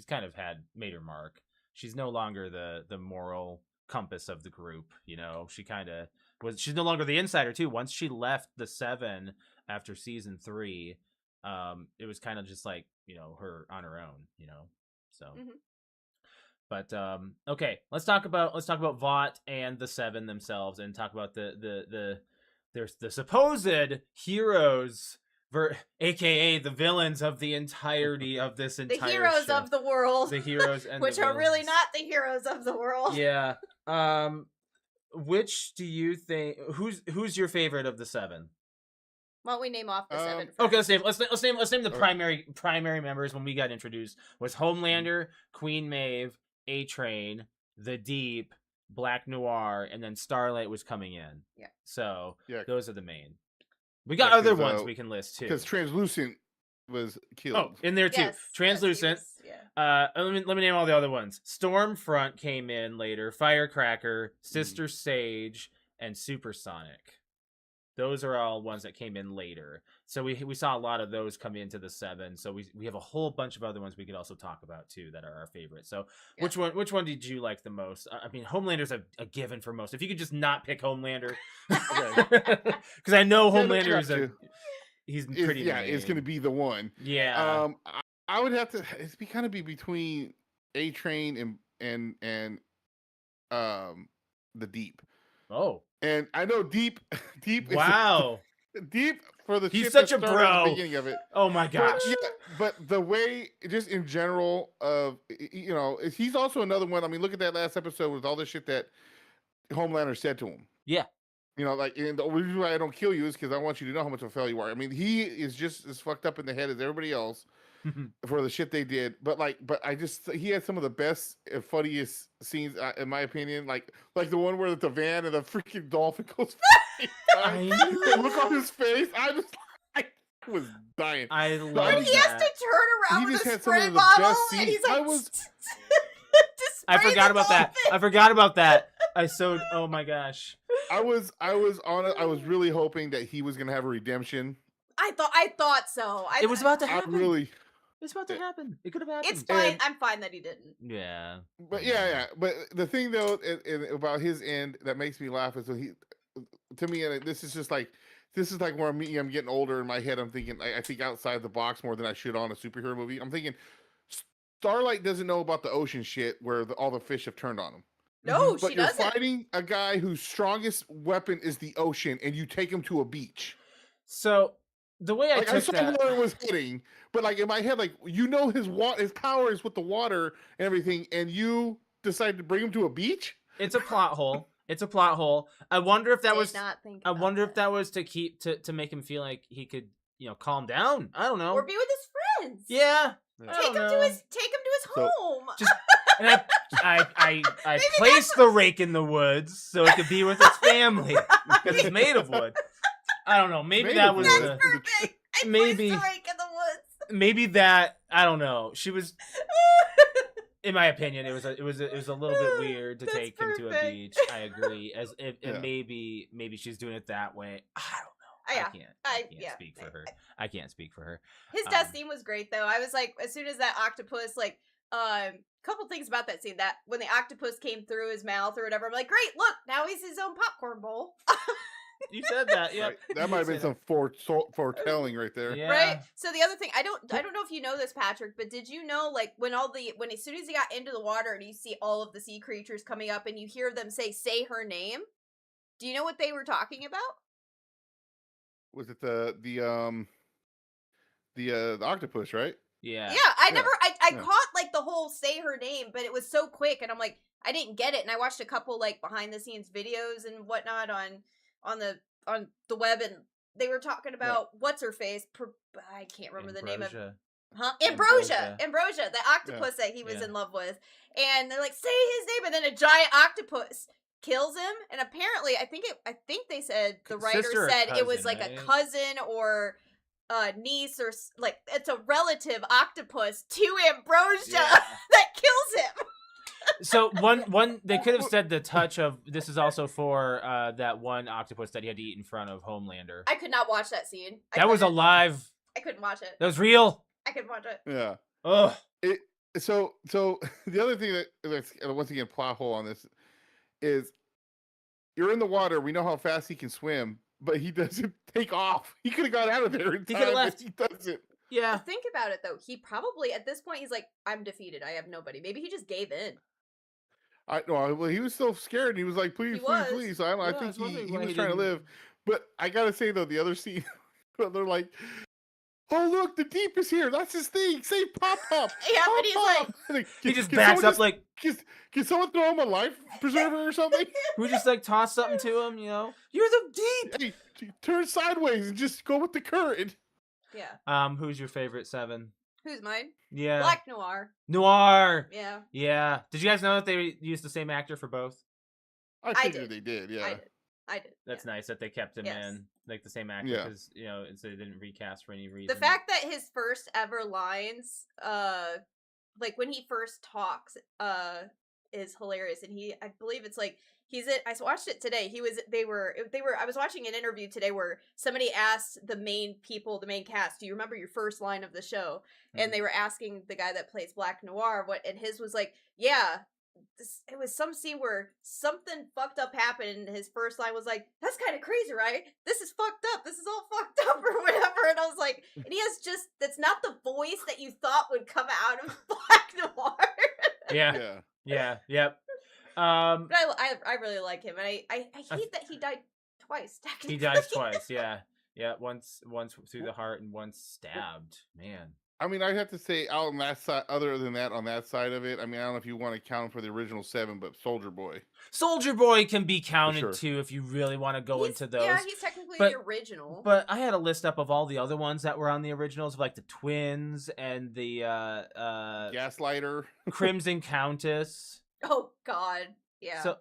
Speaker 1: kind of made her mark. She's no longer the moral compass of the group. She's no longer the insider too. Once she left the Seven after season 3, it was kind of just like her on her own. So.
Speaker 2: Mm-hmm.
Speaker 1: But okay, let's talk about Vought and the Seven themselves, and talk about the supposed heroes, aka the villains of the entirety of this entire
Speaker 2: the heroes
Speaker 1: show.
Speaker 2: Of the world,
Speaker 1: the heroes and
Speaker 2: which
Speaker 1: the
Speaker 2: are really
Speaker 1: villains.
Speaker 2: not the heroes of the world.
Speaker 1: Yeah. Which do you think? Who's your favorite of the Seven?
Speaker 2: Why don't we name off the Seven first?
Speaker 1: Okay, let's name the primary members when we got introduced. Was Homelander, Queen Maeve, A-Train, The Deep, Black Noir, and then Starlight was coming in.
Speaker 2: Yeah.
Speaker 1: So those are the main. We got
Speaker 3: 'cause,
Speaker 1: other ones we can list too.
Speaker 3: Because Translucent was killed.
Speaker 1: Oh, in there too.
Speaker 2: Yes,
Speaker 1: Translucent. Let me name all the other ones. Stormfront came in later. Firecracker, Sister Sage, and Supersonic. Those are all ones that came in later. So we saw a lot of those come into the Seven. So we have a whole bunch of other ones we could also talk about too that are our favorites. So which one did you like the most? I mean, Homelander's a given for most. If you could just not pick Homelander, because I know Homelander he's pretty.
Speaker 3: Yeah, it's going to be the one.
Speaker 1: Yeah.
Speaker 3: I would have to. It's kind of be between A-Train and the Deep.
Speaker 1: Oh.
Speaker 3: And I know Deep.
Speaker 1: Wow.
Speaker 3: Deep for the.
Speaker 1: He's such a bro.
Speaker 3: At the beginning of it.
Speaker 1: Oh my gosh.
Speaker 3: But the way, just in general, he's also another one. I mean, look at that last episode with all the shit that Homelander said to him.
Speaker 1: Yeah.
Speaker 3: And the reason why I don't kill you is because I want you to know how much of a failure you are. I mean, he is just as fucked up in the head as everybody else for the shit they did. But he had some of the best, funniest scenes, in my opinion. Like the one where the van and the freaking dolphin goes. The look on his face, I was dying.
Speaker 1: I love that.
Speaker 2: When he has to turn around with a spray bottle, and he's like,
Speaker 1: I forgot about that. Oh my gosh.
Speaker 3: I was really hoping that he was gonna have a redemption.
Speaker 2: I thought so.
Speaker 1: It was about to happen.
Speaker 3: It's
Speaker 1: about to happen. It could have happened.
Speaker 2: It's fine. I'm fine that he didn't.
Speaker 1: Yeah.
Speaker 3: But yeah. But the thing though, about his end that makes me laugh is to me, this is like where I'm getting older in my head. I'm thinking, I think outside the box more than I should on a superhero movie. I'm thinking Starlight doesn't know about the ocean shit where all the fish have turned on him.
Speaker 2: No,
Speaker 3: but
Speaker 2: she
Speaker 3: you're
Speaker 2: doesn't.
Speaker 3: fighting a guy whose strongest weapon is the ocean, and you take him to a beach.
Speaker 1: So the way I
Speaker 3: saw where it was hitting, but in my head, his power is with the water and everything, and you decide to bring him to a beach.
Speaker 1: It's a plot hole. I wonder if that was.
Speaker 2: I wonder
Speaker 1: if that was to make him feel like he could, calm down. I don't know.
Speaker 2: Or be with his friends.
Speaker 1: Yeah.
Speaker 2: Take him to his home.
Speaker 1: And I placed the rake in the woods so it could be with its family because it's made of wood. I don't know. Maybe that was
Speaker 2: perfect. I placed the rake in the woods.
Speaker 1: Maybe that, I don't know. She was, in my opinion, it was a little bit weird to take him to a beach. I agree. And maybe she's doing it that way. I don't know. I can't speak for her. I can't speak for her.
Speaker 2: His death scene was great though. I was like, as soon as that octopus, couple things about that scene, that when the octopus came through his mouth or whatever, I'm like, great, look, now he's his own popcorn bowl.
Speaker 1: You said that, yeah.
Speaker 3: Right. That might have been some foretelling right there.
Speaker 1: Yeah.
Speaker 2: Right? So the other thing, I don't know if you know this, Patrick, but did you know, when as soon as he got into the water and you see all of the sea creatures coming up and you hear them say her name, Do you know what they were talking about?
Speaker 3: Was it the octopus, right?
Speaker 1: Yeah.
Speaker 2: Yeah, I
Speaker 3: Yeah.
Speaker 2: caught like the whole say her name, but it was so quick, and I'm like, I didn't get it, and I watched a couple like behind the scenes videos and whatnot on the web, and they were talking about what's her face. I can't remember the name of. Huh? Ambrosia, the octopus that he was in love with, and they're like, say his name, and then a giant octopus kills him, and apparently, I think they said the writer said it was like a cousin or niece or like it's a relative octopus to Ambrosia that kills him.
Speaker 1: So one they could have said the touch of this is also for that one octopus that he had to eat in front of Homelander.
Speaker 2: I could not watch that scene.
Speaker 1: That was alive.
Speaker 2: I couldn't watch it.
Speaker 1: That was real.
Speaker 2: I couldn't watch it.
Speaker 3: Yeah.
Speaker 1: Ugh.
Speaker 3: So the other thing that's once again plot hole on this is you're in the water. We know how fast he can swim, but he doesn't take off. He could have got out of there in time,
Speaker 1: could have left.
Speaker 3: But he doesn't.
Speaker 1: Yeah.
Speaker 2: Think about it though. He probably at this point he's like, I'm defeated. I have nobody. Maybe he just gave in.
Speaker 3: Well, he was still scared. He was like, please. I think he was trying to live. But I gotta say though, the other scene, they're like, oh look, the Deep is here. That's his thing. Say Pop Pop.
Speaker 2: Yeah,
Speaker 3: Pop,
Speaker 2: but he's
Speaker 3: like,
Speaker 1: he just backs up like.
Speaker 3: Can someone throw him a life preserver or something?
Speaker 1: We just like toss something to him, you know. You're the Deep.
Speaker 3: Hey, turn sideways and just go with the current.
Speaker 2: Yeah.
Speaker 1: Who's your favorite 7?
Speaker 2: Who's mine?
Speaker 1: Yeah.
Speaker 2: Black Noir.
Speaker 1: Noir.
Speaker 2: Yeah.
Speaker 1: Yeah. Did you guys know that they used the same actor for both?
Speaker 3: I figured they did. Yeah.
Speaker 2: I did.
Speaker 1: That's nice that they kept him in like the same actor because you know so they didn't recast for any reason.
Speaker 2: The fact that his first ever lines, like when he first talks, is hilarious, and I believe it's like I watched it today. I was watching an interview today where somebody asked the main cast, do you remember your first line of the show? And they were asking the guy that plays Black Noir and his was like, yeah, it was some scene where something fucked up happened, and his first line was like, that's kind of crazy, right? This is fucked up. This is all fucked up or whatever. And I was like, and he has that's not the voice that you thought would come out of Black Noir.
Speaker 1: Yep.
Speaker 2: But I really like him, and I hate that he died twice.
Speaker 1: He dies twice, yeah. Once through the heart and once stabbed. Man.
Speaker 3: I mean, I'd have to say out on that side. Other than that, on that side of it, I mean, I don't know if you want to count for the original 7, but Soldier Boy
Speaker 1: can be counted too if you really want to go into those.
Speaker 2: Yeah, he's technically the original.
Speaker 1: But I had a list up of all the other ones that were on the originals, like the twins and the
Speaker 3: Gaslighter,
Speaker 1: Crimson Countess.
Speaker 2: Oh God, yeah.
Speaker 1: So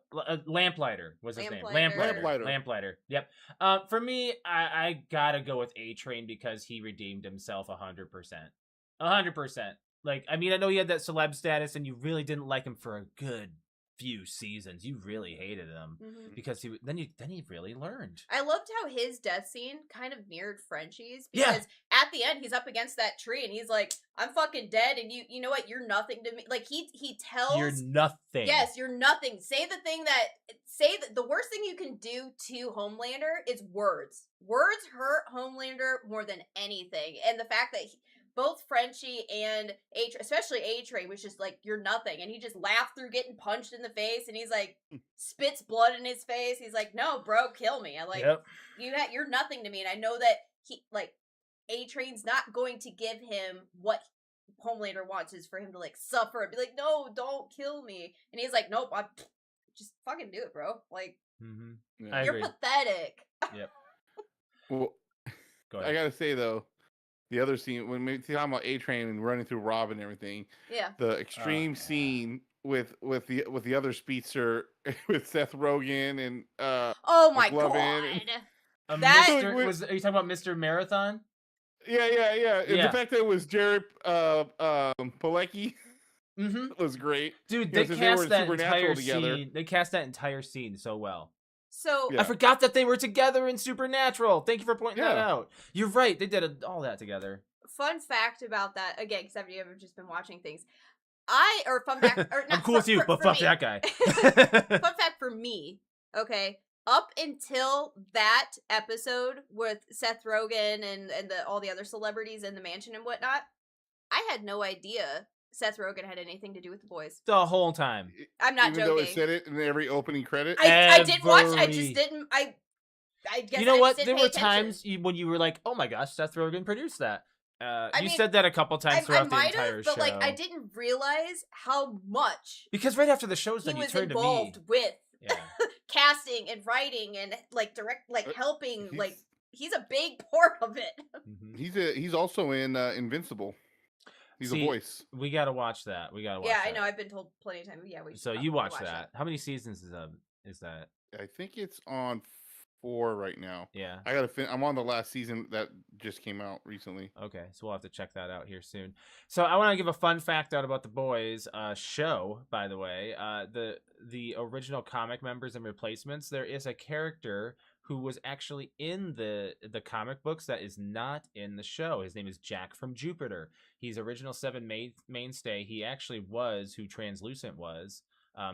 Speaker 1: Lamplighter was his name. Lamplighter. Yep. For me, I gotta go with A-Train because he redeemed himself 100%. 100%. Like, I mean, I know he had that celeb status, and you really didn't like him for a good few seasons. You really hated him because then he really learned.
Speaker 2: I loved how his death scene kind of mirrored Frenchie's because at the end he's up against that tree and he's like, I'm fucking dead, and you know what, you're nothing to me. Like he tells
Speaker 1: you're nothing.
Speaker 2: Yes, you're nothing. Say the worst thing you can do to Homelander is words. Words hurt Homelander more than anything, and the fact that both Frenchie and especially A-Train was just like, you're nothing. And he just laughed through getting punched in the face, and he's like, spits blood in his face. He's like, no, bro, kill me. I like, you're nothing to me. And I know that A-Train's not going to give him what Homelander wants, is for him to like suffer and be like, no, don't kill me. And he's like, nope, just fucking do it, bro. Like, you're pathetic.
Speaker 1: Yep.
Speaker 3: Well, I gotta say though, the other scene when we talking about A-Train and running through Rob and everything, the extreme scene with the other speedster with Seth Rogen and
Speaker 2: oh my God,
Speaker 1: are you talking about Mr. Marathon?
Speaker 3: Yeah. And the fact that it was Jared Padalecki was great.
Speaker 1: Dude, they cast that entire scene. They cast that entire scene so well.
Speaker 2: So
Speaker 1: I forgot that they were together in Supernatural. Thank you for pointing that out. You're right. They did all that together.
Speaker 2: Fun fact about that, again, because I've just been watching things. I'm
Speaker 1: cool with you, but fuck that guy.
Speaker 2: Fun fact for me, okay, up until that episode with Seth Rogen and all the other celebrities in the mansion and whatnot, I had no idea Seth Rogen had anything to do with The Boys.
Speaker 1: The whole time.
Speaker 2: I'm not
Speaker 3: Even
Speaker 2: joking.
Speaker 3: though it said it in every opening credit.
Speaker 2: I did watch. I just didn't. I guess
Speaker 1: you know
Speaker 2: I
Speaker 1: what?
Speaker 2: just
Speaker 1: There
Speaker 2: didn't
Speaker 1: were
Speaker 2: pay attention.
Speaker 1: times when you were like, "Oh my gosh, Seth Rogen produced that." You
Speaker 2: mean,
Speaker 1: said that a couple times throughout the entire show.
Speaker 2: But like, I didn't realize how much
Speaker 1: because right after the show's done,
Speaker 2: he
Speaker 1: you
Speaker 2: was
Speaker 1: turned
Speaker 2: involved
Speaker 1: to me.
Speaker 2: with
Speaker 1: Yeah.
Speaker 2: casting and writing and like helping. Like he's a big part of it.
Speaker 3: He's also in Invincible. He's a voice.
Speaker 1: We gotta watch that.
Speaker 2: Yeah, I know. I've been told plenty of times. Yeah, we.
Speaker 1: So you watch that. How many seasons is that?
Speaker 3: I think it's on 4 right now.
Speaker 1: Yeah.
Speaker 3: I gotta I'm on the last season that just came out recently.
Speaker 1: Okay, so we'll have to check that out here soon. So I want to give a fun fact out about The Boys show, by the way. The original comic members and replacements, there is a character who was actually in the comic books that is not in the show. His name is Jack from Jupiter. He's original 7 mainstay. He actually was who Translucent was.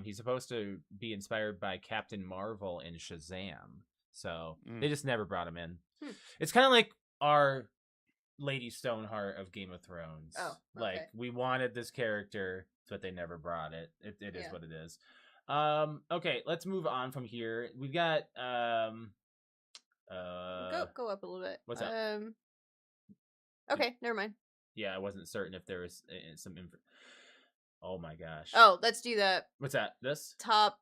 Speaker 1: He's supposed to be inspired by Captain Marvel and Shazam. So they just never brought him in. It's kind of like our Lady Stoneheart of Game of Thrones.
Speaker 2: Oh, okay.
Speaker 1: Like we wanted this character, but they never brought it. It is what it is. Okay, let's move on from here. We've got
Speaker 2: go up a little bit.
Speaker 1: What's up?
Speaker 2: Okay, never mind.
Speaker 1: Yeah, I wasn't certain if there was some info. Oh my gosh.
Speaker 2: Oh, let's do that.
Speaker 1: What's that? This
Speaker 2: top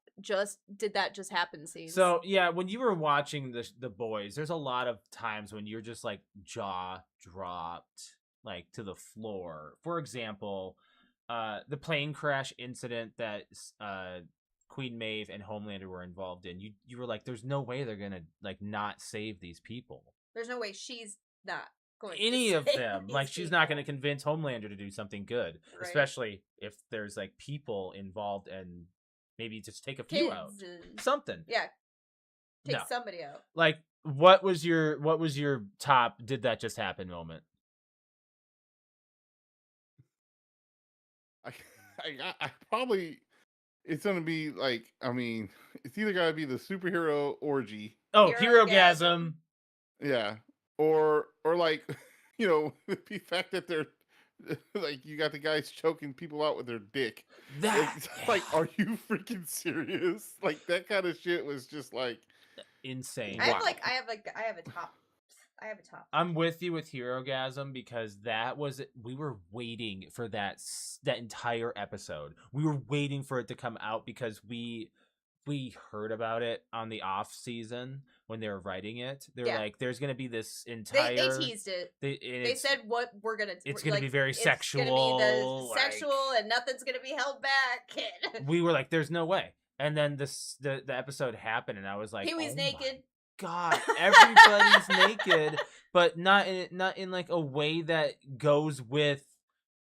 Speaker 2: did that just happen scene.
Speaker 1: So yeah, when you were watching the Boys, there's a lot of times when you're just like jaw dropped like to the floor. For example, the plane crash incident that Queen Maeve and Homelander were involved in. You were like, there's no way they're gonna like not save these people.
Speaker 2: There's no way she's not going
Speaker 1: any
Speaker 2: to
Speaker 1: of them. Like she's not going to convince Homelander to do something good, right. Especially if there's like people involved and maybe just take a few out. Something.
Speaker 2: Yeah. Take somebody out.
Speaker 1: Like what was your top did that just happen moment?
Speaker 3: I probably it's gonna be like, I mean, it's either gotta be the superhero orgy.
Speaker 1: Oh, Hero-gasm.
Speaker 3: Yeah. Or like, you know, the fact that they're like you got the guys choking people out with their dick. It's like, are you freaking serious? Like that kind of shit was just like
Speaker 1: insane.
Speaker 2: I have a top.
Speaker 1: I'm with you with Hero-gasm because we were waiting for that entire episode. We were waiting for it to come out because we heard about it on the off season when they were writing it. They're like, there's going to be this entire...
Speaker 2: They teased it. They said what we're going to...
Speaker 1: It's going to be very sexual.
Speaker 2: It's going to be sexual and nothing's going to be held back.
Speaker 1: We were like, there's no way. And then the episode happened and I was like...
Speaker 2: Pee-wee's naked.
Speaker 1: God, everybody's naked, but not in like a way that goes with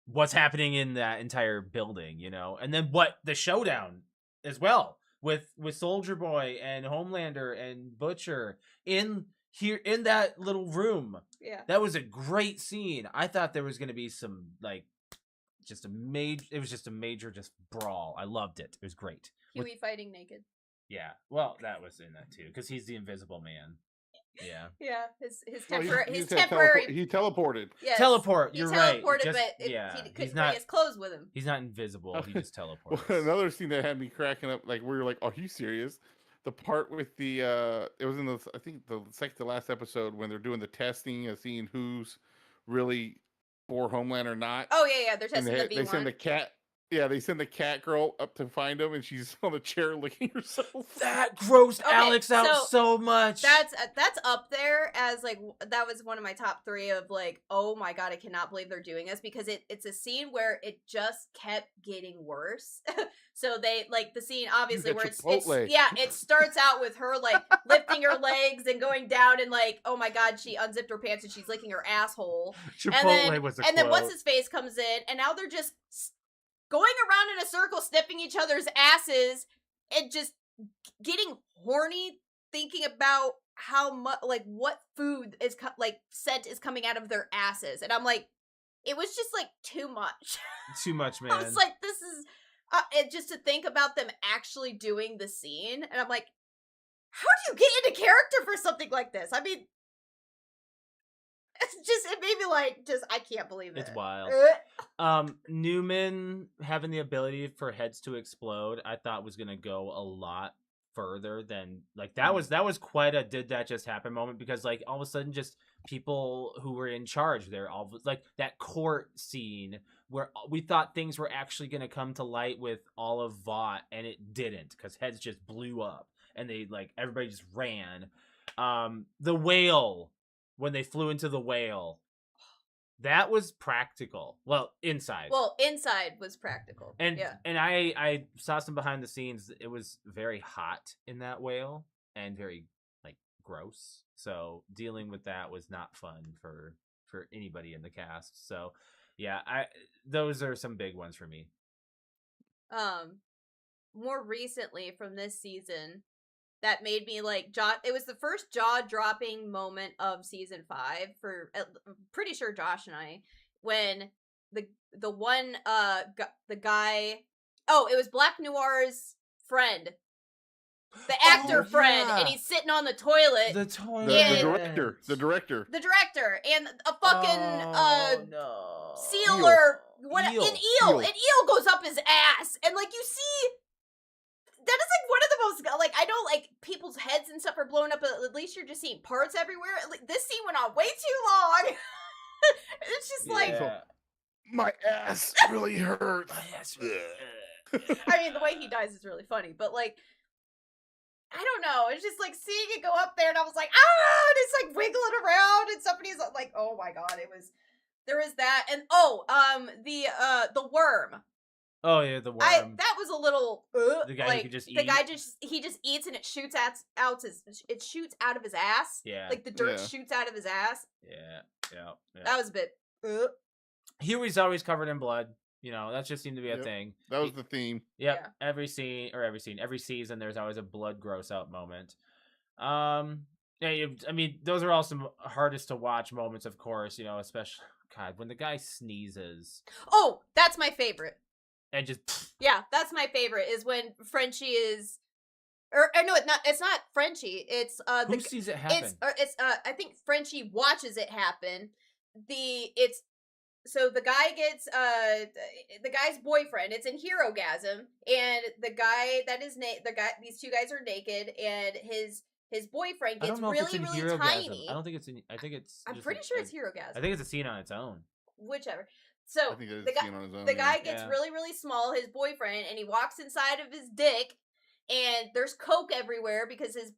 Speaker 1: what's happening in that entire building, you know? And then the showdown as well with Soldier Boy and Homelander and Butcher in that little room.
Speaker 2: Yeah.
Speaker 1: That was a great scene. I thought there was going to be some like it was just a major brawl. I loved it. It was great.
Speaker 2: Huey fighting naked.
Speaker 1: Yeah, well, that was in that too, because he's the Invisible Man. Yeah.
Speaker 2: Yeah, his temporary.
Speaker 3: He teleported.
Speaker 2: Yes.
Speaker 1: Teleport.
Speaker 2: He
Speaker 1: teleported,
Speaker 2: right.
Speaker 1: But
Speaker 2: he couldn't bring his clothes with him.
Speaker 1: He's not invisible. He just teleports.
Speaker 3: Well, another scene that had me cracking up, like we were like, "Are you serious?" The part with the it was in the I think the second to last episode when they're doing the testing and seeing who's really for Homeland or not.
Speaker 2: Oh yeah, they're testing the V1.
Speaker 3: They send the cat. Yeah, they send the cat girl up to find him, and she's on the chair licking herself.
Speaker 1: That grossed Alex out so much.
Speaker 2: That's up there as like that was one of my top 3 of like, oh my god, I cannot believe they're doing this because it's a scene where it just kept getting worse. So they like the scene obviously where it starts out with her like lifting her legs and going down and like, oh my god, she unzipped her pants and she's licking her asshole. And then what's his face comes in and now they're just going around in a circle, sniffing each other's asses, and just getting horny, thinking about how much, like, what food is, scent is coming out of their asses. And I'm like, it was just, like, too much.
Speaker 1: Too much, man.
Speaker 2: I was like, this is, and just to think about them actually doing the scene, and I'm like, how do you get into character for something like this? I mean, It made me like, I can't believe it.
Speaker 1: It's wild. Newman having the ability for heads to explode, I thought was gonna go a lot further than like that was quite a did that just happen moment, because like all of a sudden just people who were in charge there, all like that court scene where we thought things were actually gonna come to light with all of Vought, and it didn't, because heads just blew up and they like everybody just ran. The whale, when they flew into the whale, that was practical. Well, inside
Speaker 2: was practical.
Speaker 1: And
Speaker 2: yeah.
Speaker 1: and I saw some behind the scenes. It was very hot in that whale and very like gross. So dealing with that was not fun for anybody in the cast. So yeah, those are some big ones for me.
Speaker 2: More recently from this season, that made me like it was the first jaw-dropping moment of season 5 for I'm pretty sure Josh and I, when the one the guy, it was Black Noir's friend, the actor friend, and he's sitting on the toilet.
Speaker 1: The toilet.
Speaker 3: The director,
Speaker 2: and a fucking seal
Speaker 1: Eel.
Speaker 2: or what?
Speaker 1: Eel.
Speaker 2: An eel goes up his ass, and like you see. That is like one of the most, like, I know like people's heads and stuff are blown up, but at least you're just seeing parts everywhere. Like, this scene went on way too long. It's just like,
Speaker 3: my ass really hurts.
Speaker 2: I mean, the way he dies is really funny, but like, I don't know. It's just like seeing it go up there, and I was like, and it's like wiggling around, and somebody's like, oh my god, there was that, and the worm.
Speaker 1: Oh yeah, the worm.
Speaker 2: That was a little
Speaker 1: the guy
Speaker 2: like,
Speaker 1: who could just eat.
Speaker 2: The guy he just eats and it shoots out of his ass.
Speaker 1: Yeah.
Speaker 2: Like the dirt shoots out of his ass.
Speaker 1: Yeah.
Speaker 2: That was a bit
Speaker 1: Huey's always covered in blood. You know, that just seemed to be a thing.
Speaker 3: That was the theme.
Speaker 1: Yep. Yeah. Every season there's always a blood gross out moment. I mean, those are all some hardest to watch moments, of course, you know, especially God, when the guy sneezes.
Speaker 2: Oh, that's my favorite.
Speaker 1: And just
Speaker 2: that's my favorite is when Frenchie is, or no, it's not Frenchie. It's
Speaker 1: who sees it happen?
Speaker 2: It's I think Frenchie watches it happen. So the guy gets the guy's boyfriend. It's in Herogasm, and the guy these two guys are naked, and his boyfriend gets really tiny.
Speaker 1: I don't think it's in. I think it's.
Speaker 2: I'm pretty sure it's Herogasm.
Speaker 1: I think it's a scene on its own.
Speaker 2: Whichever. So the guy gets really, really small, his boyfriend, and he walks inside of his dick, and there's coke everywhere because his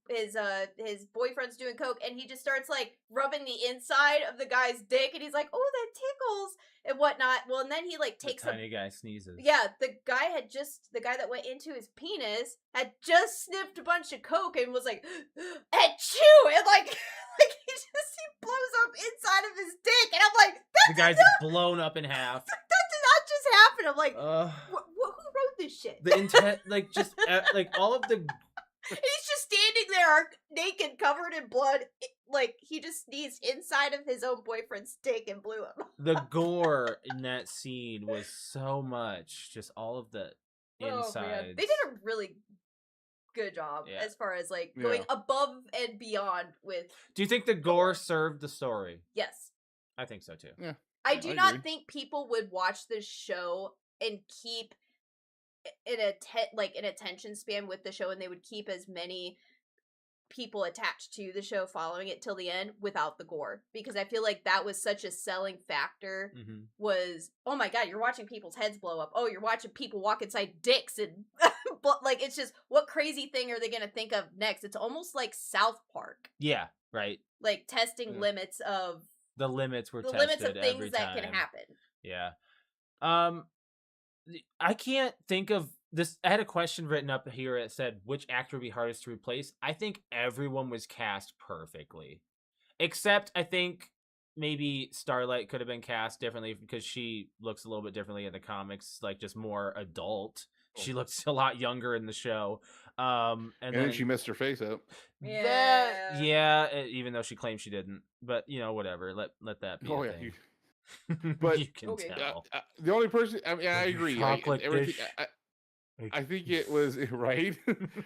Speaker 2: boyfriend's doing coke, and he just starts like rubbing the inside of the guy's dick, and he's like, "Oh, that tickles," and whatnot. Well, and then he like takes
Speaker 1: the tiny guy sneezes.
Speaker 2: Yeah, the guy that went into his penis had just sniffed a bunch of coke and was like, "Achoo!" and like he blows up inside of his dick, and I'm like,
Speaker 1: the guy's blown up in half.
Speaker 2: That did not just happen. I'm like, who wrote this shit?
Speaker 1: The intent, like, just like all of the.
Speaker 2: He's just standing there naked, covered in blood. Like he just sneezed inside of his own boyfriend's dick and blew him.
Speaker 1: The gore in that scene was so much. Just all of the inside.
Speaker 2: They did a really good job as far as like going above and beyond with.
Speaker 1: Do you think the gore served the story?
Speaker 2: Yes,
Speaker 1: I think so too.
Speaker 3: Yeah,
Speaker 2: I do not think people would watch this show and keep an attention span with the show, and they would keep as many people attached to the show following it till the end without the gore, because I feel like that was such a selling factor. Was, oh my god, you're watching people's heads blow up, oh, you're watching people walk inside dicks, and like, it's just, what crazy thing are they gonna think of next? It's almost like South Park.
Speaker 1: Yeah, right.
Speaker 2: Like testing limits of
Speaker 1: the limits were
Speaker 2: the
Speaker 1: tested
Speaker 2: limits of things that can happen.
Speaker 1: Yeah. I can't think of this. I had a question written up here that said, which actor would be hardest to replace? I think everyone was cast perfectly. Except, I think maybe Starlight could have been cast differently because she looks a little bit differently in the comics, like just more adult. She looks a lot younger in the show. And then
Speaker 3: she messed her face up.
Speaker 1: Even though she claims she didn't. But, you know, whatever. Let that be a thing.
Speaker 3: But
Speaker 1: you can tell.
Speaker 3: The only person, I mean, I agree. I think it was right.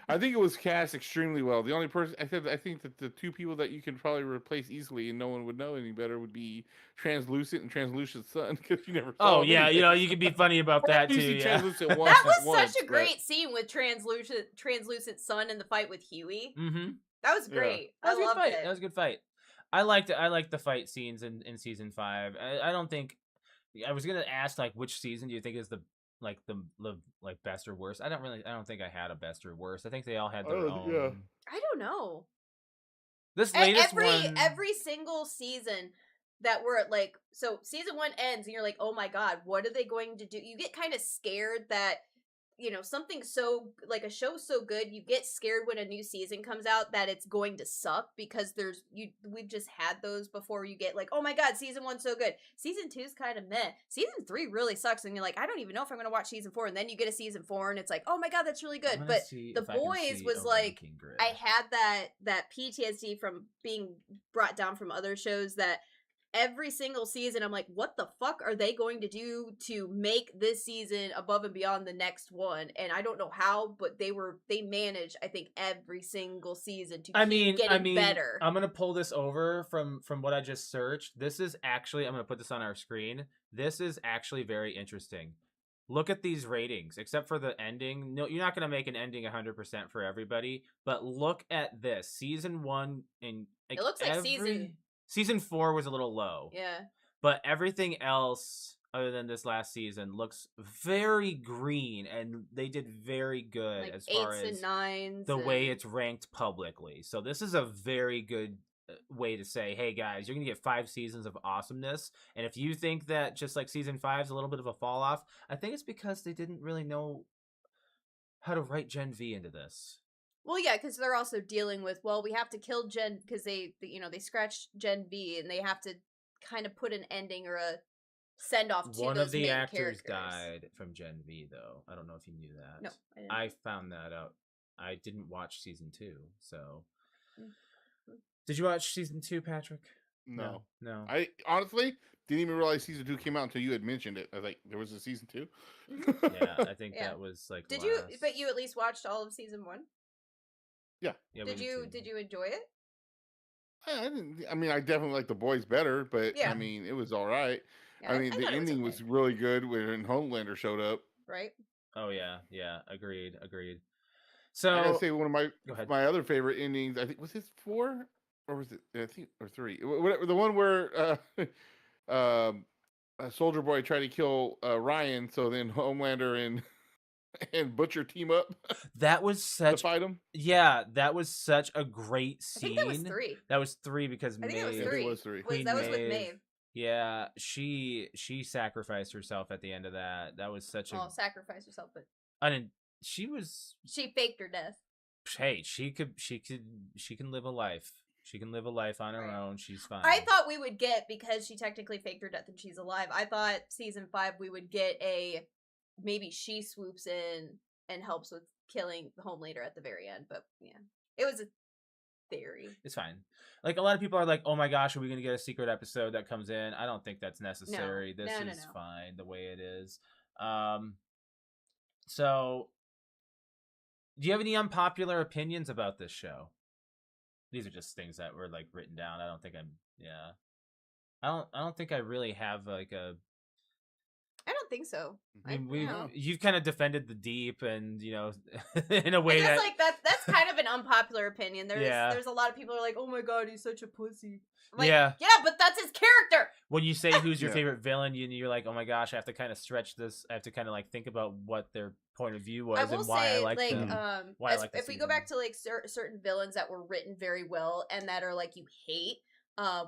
Speaker 3: I think it was cast extremely well. The only person I think that the two people that you can probably replace easily and no one would know any better would be Translucent and Translucent Sun, because you never saw him
Speaker 1: yeah,
Speaker 3: anyways.
Speaker 1: you can be funny about that too.
Speaker 3: You see
Speaker 1: Yeah.
Speaker 3: Translucent once.
Speaker 2: That was
Speaker 3: once,
Speaker 2: such a great scene with translucent Sun in the fight with Huey.
Speaker 1: Mm-hmm.
Speaker 2: That was great.
Speaker 1: That was
Speaker 2: I loved it.
Speaker 1: That was a good fight. I liked it. I liked the fight scenes in season 5. I don't think I was gonna ask like which season do you think is the best or worst. I don't think I had a best or worst. I think they all had their own.
Speaker 3: Yeah.
Speaker 2: I don't know.
Speaker 1: This latest one,
Speaker 2: every single season that we're at, like, so season 1 ends and you're like, oh my god, what are they going to do? You get kind of scared that, you know, something so, like, a show so good, you get scared when a new season comes out that it's going to suck, because we've just had those before. You get like, oh my god, season 1's so good, season 2's kind of meh, season 3 really sucks, and you're like, I don't even know if I'm gonna watch season 4, and then you get a season 4 and it's like, oh my god, that's really good. But The Boys was like, I had that PTSD from being brought down from other shows, that every single season I'm like, what the fuck are they going to do to make this season above and beyond the next one? And I don't know how, but they managed, I think, every single season to keep getting better.
Speaker 1: I'm gonna pull this over from what I just searched. This is actually, I'm gonna put this on our screen. This is actually very interesting. Look at these ratings, except for the ending. No, you're not gonna make an ending 100% for everybody, but look at this. Season 1 and
Speaker 2: it looks like
Speaker 1: Season 4 was a little low.
Speaker 2: Yeah.
Speaker 1: But everything else, other than this last season, looks very green, and they did very good, like, as far as
Speaker 2: 8s and 9s
Speaker 1: way it's ranked publicly. So this is a very good way to say, hey guys, you're going to get 5 seasons of awesomeness. And if you think that just like season 5 is a little bit of a fall off, I think it's because they didn't really know how to write Gen V into this.
Speaker 2: Well, yeah, because they're also dealing with, well, we have to kill Gen, because they scratched Gen V, and they have to kind of put an ending or a send off to
Speaker 1: one
Speaker 2: those
Speaker 1: of the
Speaker 2: main
Speaker 1: actors
Speaker 2: characters.
Speaker 1: died from Gen V, though. I don't know if you knew that.
Speaker 2: No, I didn't.
Speaker 1: I found that out. I didn't watch season 2, so. Did you watch season 2, Patrick?
Speaker 3: No.
Speaker 1: I
Speaker 3: honestly didn't even realize season 2 came out until you had mentioned it. I was like, there was a season 2.
Speaker 1: Yeah, I think that was like.
Speaker 2: Did you? But you at least watched all of season 1.
Speaker 3: Yeah.
Speaker 2: Did you enjoy it?
Speaker 3: I didn't. I mean, I definitely like The Boys better, but
Speaker 2: yeah.
Speaker 3: I mean, it was all right.
Speaker 2: Yeah,
Speaker 3: I mean, the ending was really good when Homelander showed up.
Speaker 2: Right.
Speaker 1: Oh yeah, agreed. So
Speaker 3: I gotta say, one of my other favorite endings, I think, was it 4 or was it? I think or 3. Whatever, the one where Soldier Boy tried to kill Ryan, so then Homelander and Butcher team up.
Speaker 1: That was such
Speaker 3: to fight him.
Speaker 1: Yeah, that was such a great scene.
Speaker 2: I think that was 3.
Speaker 1: That was 3 because
Speaker 2: I think
Speaker 1: Maeve.
Speaker 2: it was 3. That was with Maeve.
Speaker 1: Yeah, she sacrificed herself at the end of that. That was such a
Speaker 2: sacrifice herself, but
Speaker 1: she
Speaker 2: faked her death.
Speaker 1: Hey, she can live a life. She can live a life on her own. She's fine.
Speaker 2: I thought we would get, because she technically faked her death and she's alive, I thought season 5 we would get maybe she swoops in and helps with killing Homelander at the very end. But yeah, it was a theory.
Speaker 1: It's fine. Like, a lot of people are like, oh my gosh, are we going to get a secret episode that comes in? I don't think that's necessary. This is fine the way it is. So, do you have any unpopular opinions about this show? These are just things that were like written down. I don't think I don't think I really have like a.
Speaker 2: I don't think so.
Speaker 1: You've kind of defended the Deep, and in a way
Speaker 2: that's kind of an unpopular opinion. There's a lot of people who are like, oh my god, he's such a pussy. Like,
Speaker 1: yeah,
Speaker 2: but that's his character.
Speaker 1: When you say who's your favorite villain, you're like, oh my gosh, I have to kind of stretch this. I have to kind of like think about what their point of view was and why I like them.
Speaker 2: If we go back to like certain villains that were written very well and that are like you hate,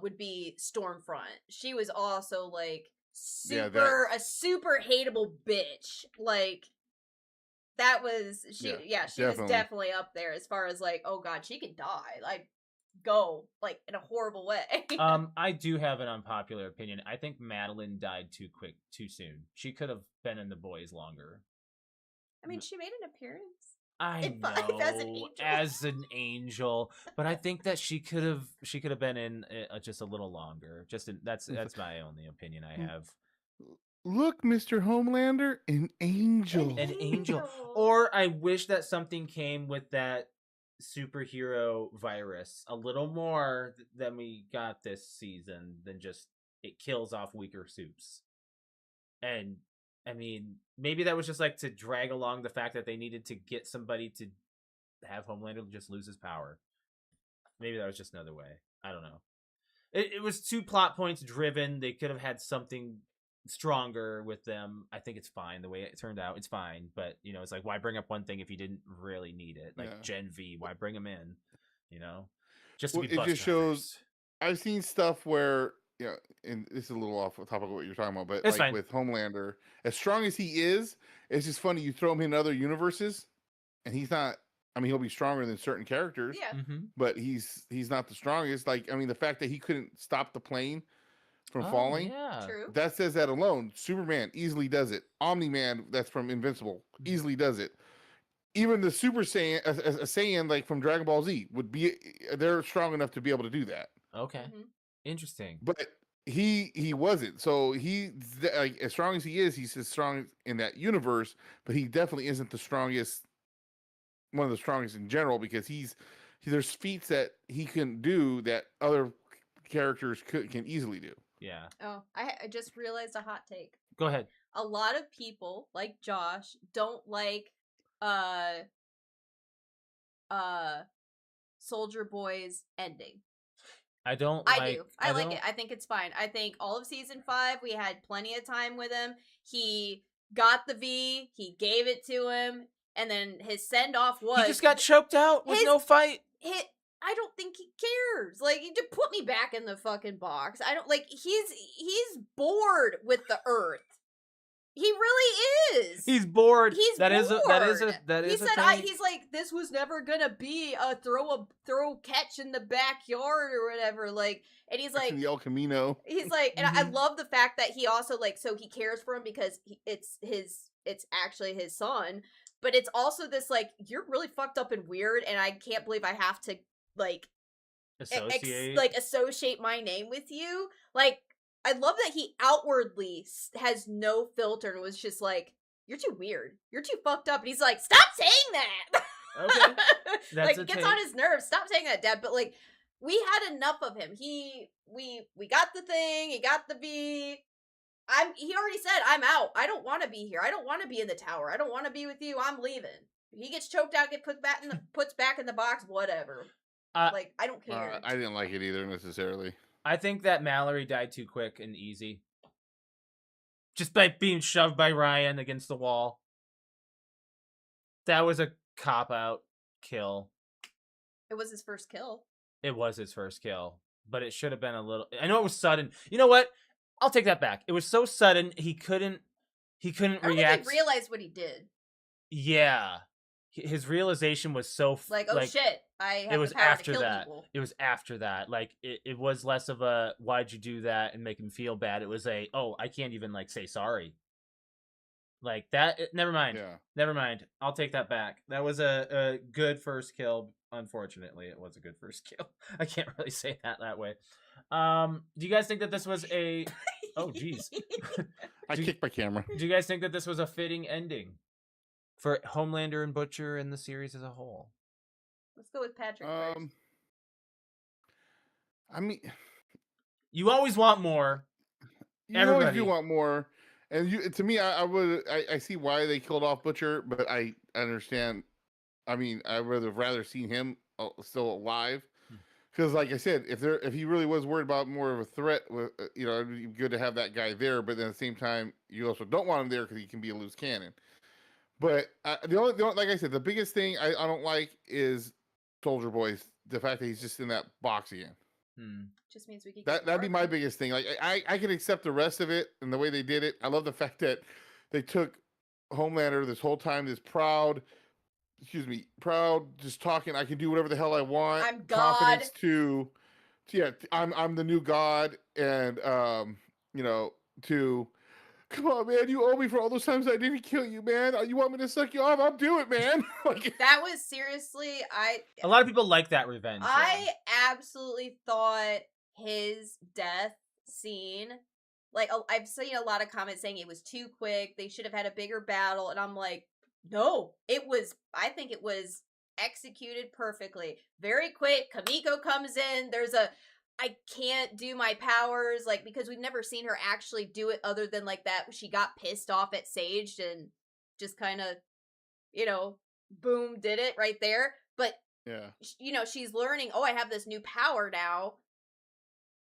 Speaker 2: would be Stormfront. She was also like a super hateable bitch. Like, that was she was definitely up there as far as like, oh god, she could die, like go like in a horrible way.
Speaker 1: I do have an unpopular opinion. I think Madeline died too soon. She could have been in The Boys longer.
Speaker 2: I mean, she made an appearance.
Speaker 1: I know, as an angel, but I think that she could have been in just a little longer. That's my only opinion I have.
Speaker 3: look, Mr. Homelander, an angel.
Speaker 1: An angel. Or I wish that something came with that superhero virus a little more than we got this season, than just it kills off weaker suits. And I mean, maybe that was just like to drag along the fact that they needed to get somebody to have Homelander just lose his power. Maybe that was just another way. I don't know. It was 2 plot points driven. They could have had something stronger with them. I think it's fine the way it turned out. It's fine, but it's like, why bring up one thing if you didn't really need it? Like Gen V, why bring him in? Just to be
Speaker 3: it just shows. I've seen stuff where and this is a little off the topic of what you're talking about, but
Speaker 1: it's
Speaker 3: like
Speaker 1: fine.
Speaker 3: with Homelander, as strong as he is, it's just funny. You throw him in other universes, and he's not. I mean, he'll be stronger than certain characters, but he's not the strongest. Like, I mean, the fact that he couldn't stop the plane from falling,
Speaker 2: True.
Speaker 3: that says that alone. Superman easily does it. Omni-Man, that's from Invincible, easily does it. Even the Super Saiyan, a Saiyan like from Dragon Ball Z, they're strong enough to be able to do that.
Speaker 1: Okay, interesting.
Speaker 3: But he wasn't. So he's like, as strong as he is, he's as strong in that universe, but he definitely isn't the strongest. One of the strongest in general, because there's feats that he can do that other characters can easily do.
Speaker 1: Yeah.
Speaker 2: Oh, I just realized a hot take.
Speaker 1: Go ahead.
Speaker 2: A lot of people, like Josh, don't like Soldier Boy's ending.
Speaker 1: I don't.
Speaker 2: I do. I like it. I think it's fine. I think all of season 5, we had plenty of time with him. He got the V. He gave it to him. And then his send-off was...
Speaker 1: He just got choked out with no fight.
Speaker 2: I don't think he cares. Like, you just put me back in the fucking box. I don't... Like, he's bored with the Earth. He really is.
Speaker 1: He's bored.
Speaker 2: He's
Speaker 1: bored.
Speaker 2: He said, he's like, this was never gonna be a throw catch in the backyard or whatever. Like, and he's like...
Speaker 3: in the El Camino.
Speaker 2: He's like... And I love the fact that he also, like, so he cares for him because it's actually his son. But it's also this, like, you're really fucked up and weird, and I can't believe I have to, like, associate my name with you. Like, I love that he outwardly has no filter and was just like, you're too weird. You're too fucked up. And he's like, stop saying that!
Speaker 1: Okay.
Speaker 2: Like, it gets on his nerves. Stop saying that, Dad. But, like, we had enough of him. We got the thing. He got the V. He already said, I'm out. I don't want to be here. I don't want to be in the tower. I don't want to be with you. I'm leaving. He gets choked out, puts back in the box, whatever. Like, I don't care.
Speaker 3: I didn't like it either, necessarily.
Speaker 1: I think that Mallory died too quick and easy. Just by being shoved by Ryan against the wall. That was a cop-out kill.
Speaker 2: It was his first kill.
Speaker 1: It was his first kill. But it should have been a little... I know it was sudden. You know what? I'll take that back. It was so sudden, he couldn't react.
Speaker 2: I don't think he realized what he did.
Speaker 1: Yeah. His realization was so...
Speaker 2: Like, oh shit, I have the power to kill people.
Speaker 1: It was after that. Like, it was less of a, why'd you do that and make him feel bad. It was a, oh, I can't even, like, say sorry. Like, that... never mind.
Speaker 3: Yeah.
Speaker 1: Never mind. I'll take that back. That was a good first kill. Unfortunately, it was a good first kill. I can't really say that way. Do you guys think that this was a... Oh, jeez.
Speaker 3: I kicked my camera.
Speaker 1: Do you guys think that this was a fitting ending for Homelander and Butcher and the series as a whole?
Speaker 2: Let's go with Patrick first.
Speaker 3: I mean...
Speaker 1: You always want more.
Speaker 3: Everybody. Always do want more. And to me, I see why they killed off Butcher, but I understand. I mean, I would have rather seen him still alive. Because, like I said, if he really was worried about more of a threat, it'd be good to have that guy there. But then at the same time, you also don't want him there because he can be a loose cannon. But the only, like I said, the biggest thing I don't like is Soldier Boy. The fact that he's just in that box again.
Speaker 2: Just means we can.
Speaker 3: That'd be my biggest thing. Like I can accept the rest of it and the way they did it. I love the fact that they took Homelander this whole time, this proud, just talking. I can do whatever the hell I want.
Speaker 2: I'm God.
Speaker 3: Confidence I'm the new God, and to come on, man, you owe me for all those times I didn't kill you, man. You want me to suck you off? I'll do it, man.
Speaker 2: That was seriously,
Speaker 1: a lot of people like that revenge.
Speaker 2: I absolutely thought his death scene like, I've seen a lot of comments saying it was too quick. They should have had a bigger battle. And I'm like, no, I think it was executed perfectly. Very quick. Kamiko comes in. I can't do my powers, like, because we've never seen her actually do it other than like that. She got pissed off at Sage and just kind of, boom, did it right there. But, she's learning, I have this new power now.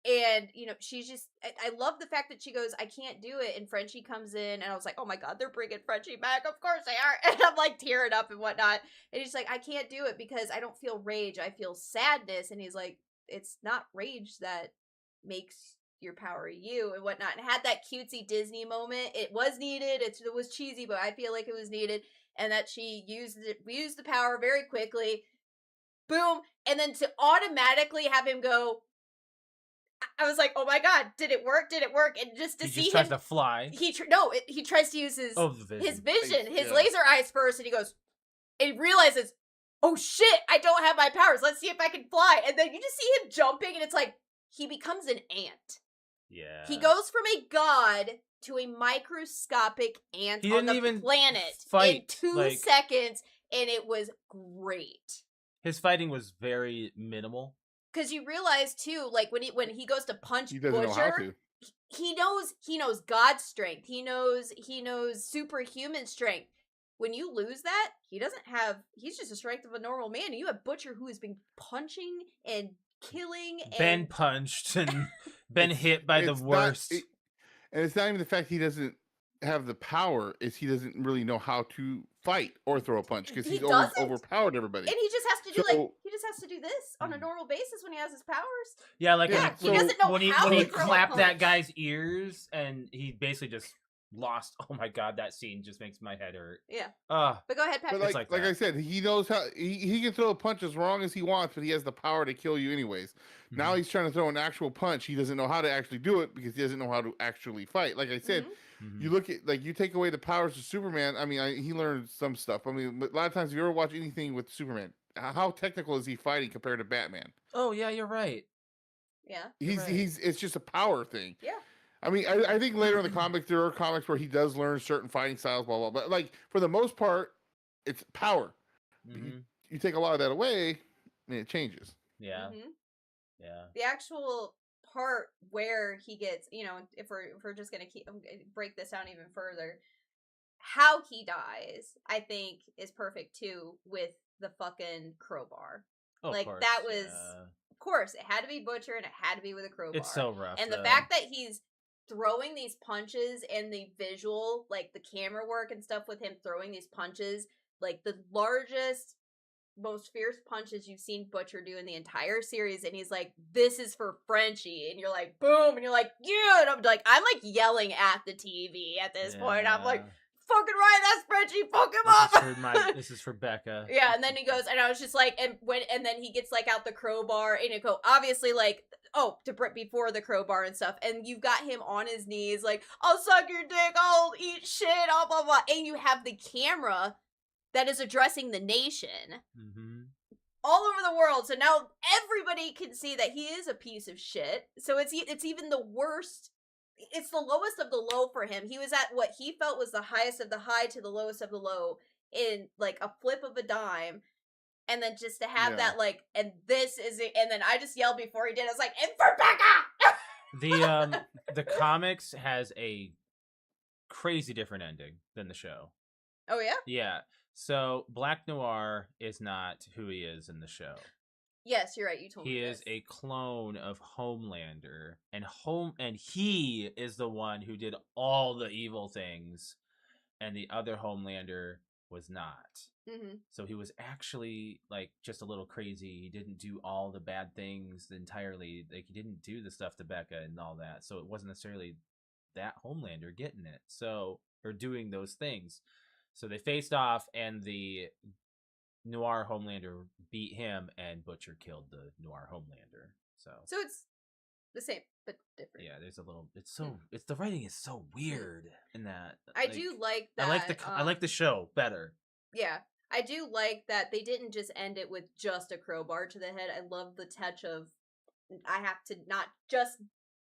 Speaker 2: And, she's just, I love the fact that she goes, I can't do it. And Frenchie comes in, and I was like, oh my God, they're bringing Frenchie back. Of course they are. And I'm like tearing up and whatnot. And he's like, I can't do it because I don't feel rage. I feel sadness. And he's like, it's not rage that makes your power you and whatnot. And had that cutesy Disney moment. It was needed. It was cheesy, but I feel like it was needed. And that she used the power very quickly. Boom. And then to automatically have him go, I was like, oh my God, did it work? Did it work? And just to see him. He
Speaker 1: tries to fly.
Speaker 2: He tries to use his vision, his
Speaker 3: yeah.
Speaker 2: laser eyes first, and he goes, and he realizes, oh shit, I don't have my powers. Let's see if I can fly. And then you just see him jumping, and it's like, he becomes an ant.
Speaker 1: Yeah.
Speaker 2: He goes from a god to a microscopic ant on the planet
Speaker 1: fight
Speaker 2: in 2 seconds, and it was great.
Speaker 1: His fighting was very minimal.
Speaker 2: Because you realize too, like when he goes to punch
Speaker 3: he doesn't
Speaker 2: Butcher,
Speaker 3: know how to.
Speaker 2: He knows God's strength. He knows superhuman strength. When you lose that, he's just the strength of a normal man. And you have Butcher who has been punching and killing and
Speaker 1: been punched and been hit by the worst.
Speaker 3: And it's not even the fact he doesn't have the power, is he doesn't really know how to fight or throw a punch because he's always overpowered everybody.
Speaker 2: And he just has to do this on a normal basis when he has his powers.
Speaker 1: Yeah,
Speaker 2: he doesn't know
Speaker 1: when
Speaker 2: how
Speaker 1: he
Speaker 2: to throw
Speaker 1: clapped
Speaker 2: a
Speaker 1: that guy's ears and he basically just lost. Oh my God, that scene just makes my head hurt.
Speaker 2: Yeah. But go ahead, Patrick.
Speaker 3: But like I said, he knows how he can throw a punch as wrong as he wants, but he has the power to kill you anyways. Mm-hmm. Now he's trying to throw an actual punch. He doesn't know how to actually do it because he doesn't know how to actually fight. Like I said, you look at, you take away the powers of Superman. I mean, he learned some stuff. I mean, a lot of times if you ever watch anything with Superman, how technical is he fighting compared to Batman?
Speaker 1: Oh yeah, you're right.
Speaker 2: Yeah.
Speaker 3: It's just a power thing.
Speaker 2: Yeah.
Speaker 3: I mean, I think later in the comics, there are comics where he does learn certain fighting styles, blah, blah, blah. But, for the most part, it's power. Mm-hmm. You take a lot of that away, and it changes.
Speaker 1: Yeah.
Speaker 2: Mm-hmm.
Speaker 1: Yeah.
Speaker 2: The actual part where he gets, if we're just going to break this down even further, how he dies, I think, is perfect, too, with the fucking crowbar.
Speaker 1: Oh,
Speaker 2: of course, that was... Of course, it had to be Butcher, and it had to be with a crowbar.
Speaker 1: It's so rough.
Speaker 2: And the fact that he's throwing these punches and the visual, the camera work and stuff with him throwing these punches, the largest, most fierce punches you've seen Butcher do in the entire series, and he's like, this is for Frenchie, and you're like, boom, and you're like, yeah, and I'm yelling at the TV at this point. I'm like, fucking right, that's Frenchie, fuck him up.
Speaker 1: This is for Becca.
Speaker 2: Yeah, and then he goes, and I was just like, and then he gets out the crowbar, and you go, obviously before the crowbar and stuff, and you've got him on his knees, I'll suck your dick, I'll eat shit, blah blah blah, and you have the camera that is addressing the nation all over the world, so now everybody can see that he is a piece of shit. So it's even the worst. It's the lowest of the low for him. He was at what he felt was the highest of the high to the lowest of the low in a flip of a dime. And then just to have that, and this is it. And then I just yelled before he did. I was like, and for Becca!
Speaker 1: The comics has a crazy different ending than the show.
Speaker 2: Oh, yeah?
Speaker 1: Yeah. So Black Noir is not who he is in the show.
Speaker 2: Yes, you're right. You told me
Speaker 1: he is a clone of Homelander, and he is the one who did all the evil things, and the other Homelander was not.
Speaker 2: Mm-hmm.
Speaker 1: So he was actually just a little crazy. He didn't do all the bad things entirely. He didn't do the stuff to Becca and all that. So it wasn't necessarily that Homelander getting it. Or doing those things. So they faced off, and the Noir Homelander beat him, and Butcher killed the Noir Homelander. So
Speaker 2: it's the same but different.
Speaker 1: Yeah, there's a little. It's the writing is so weird in that.
Speaker 2: I do like that.
Speaker 1: I like the show better.
Speaker 2: Yeah, I do like that they didn't just end it with just a crowbar to the head. I love the touch of I have to not just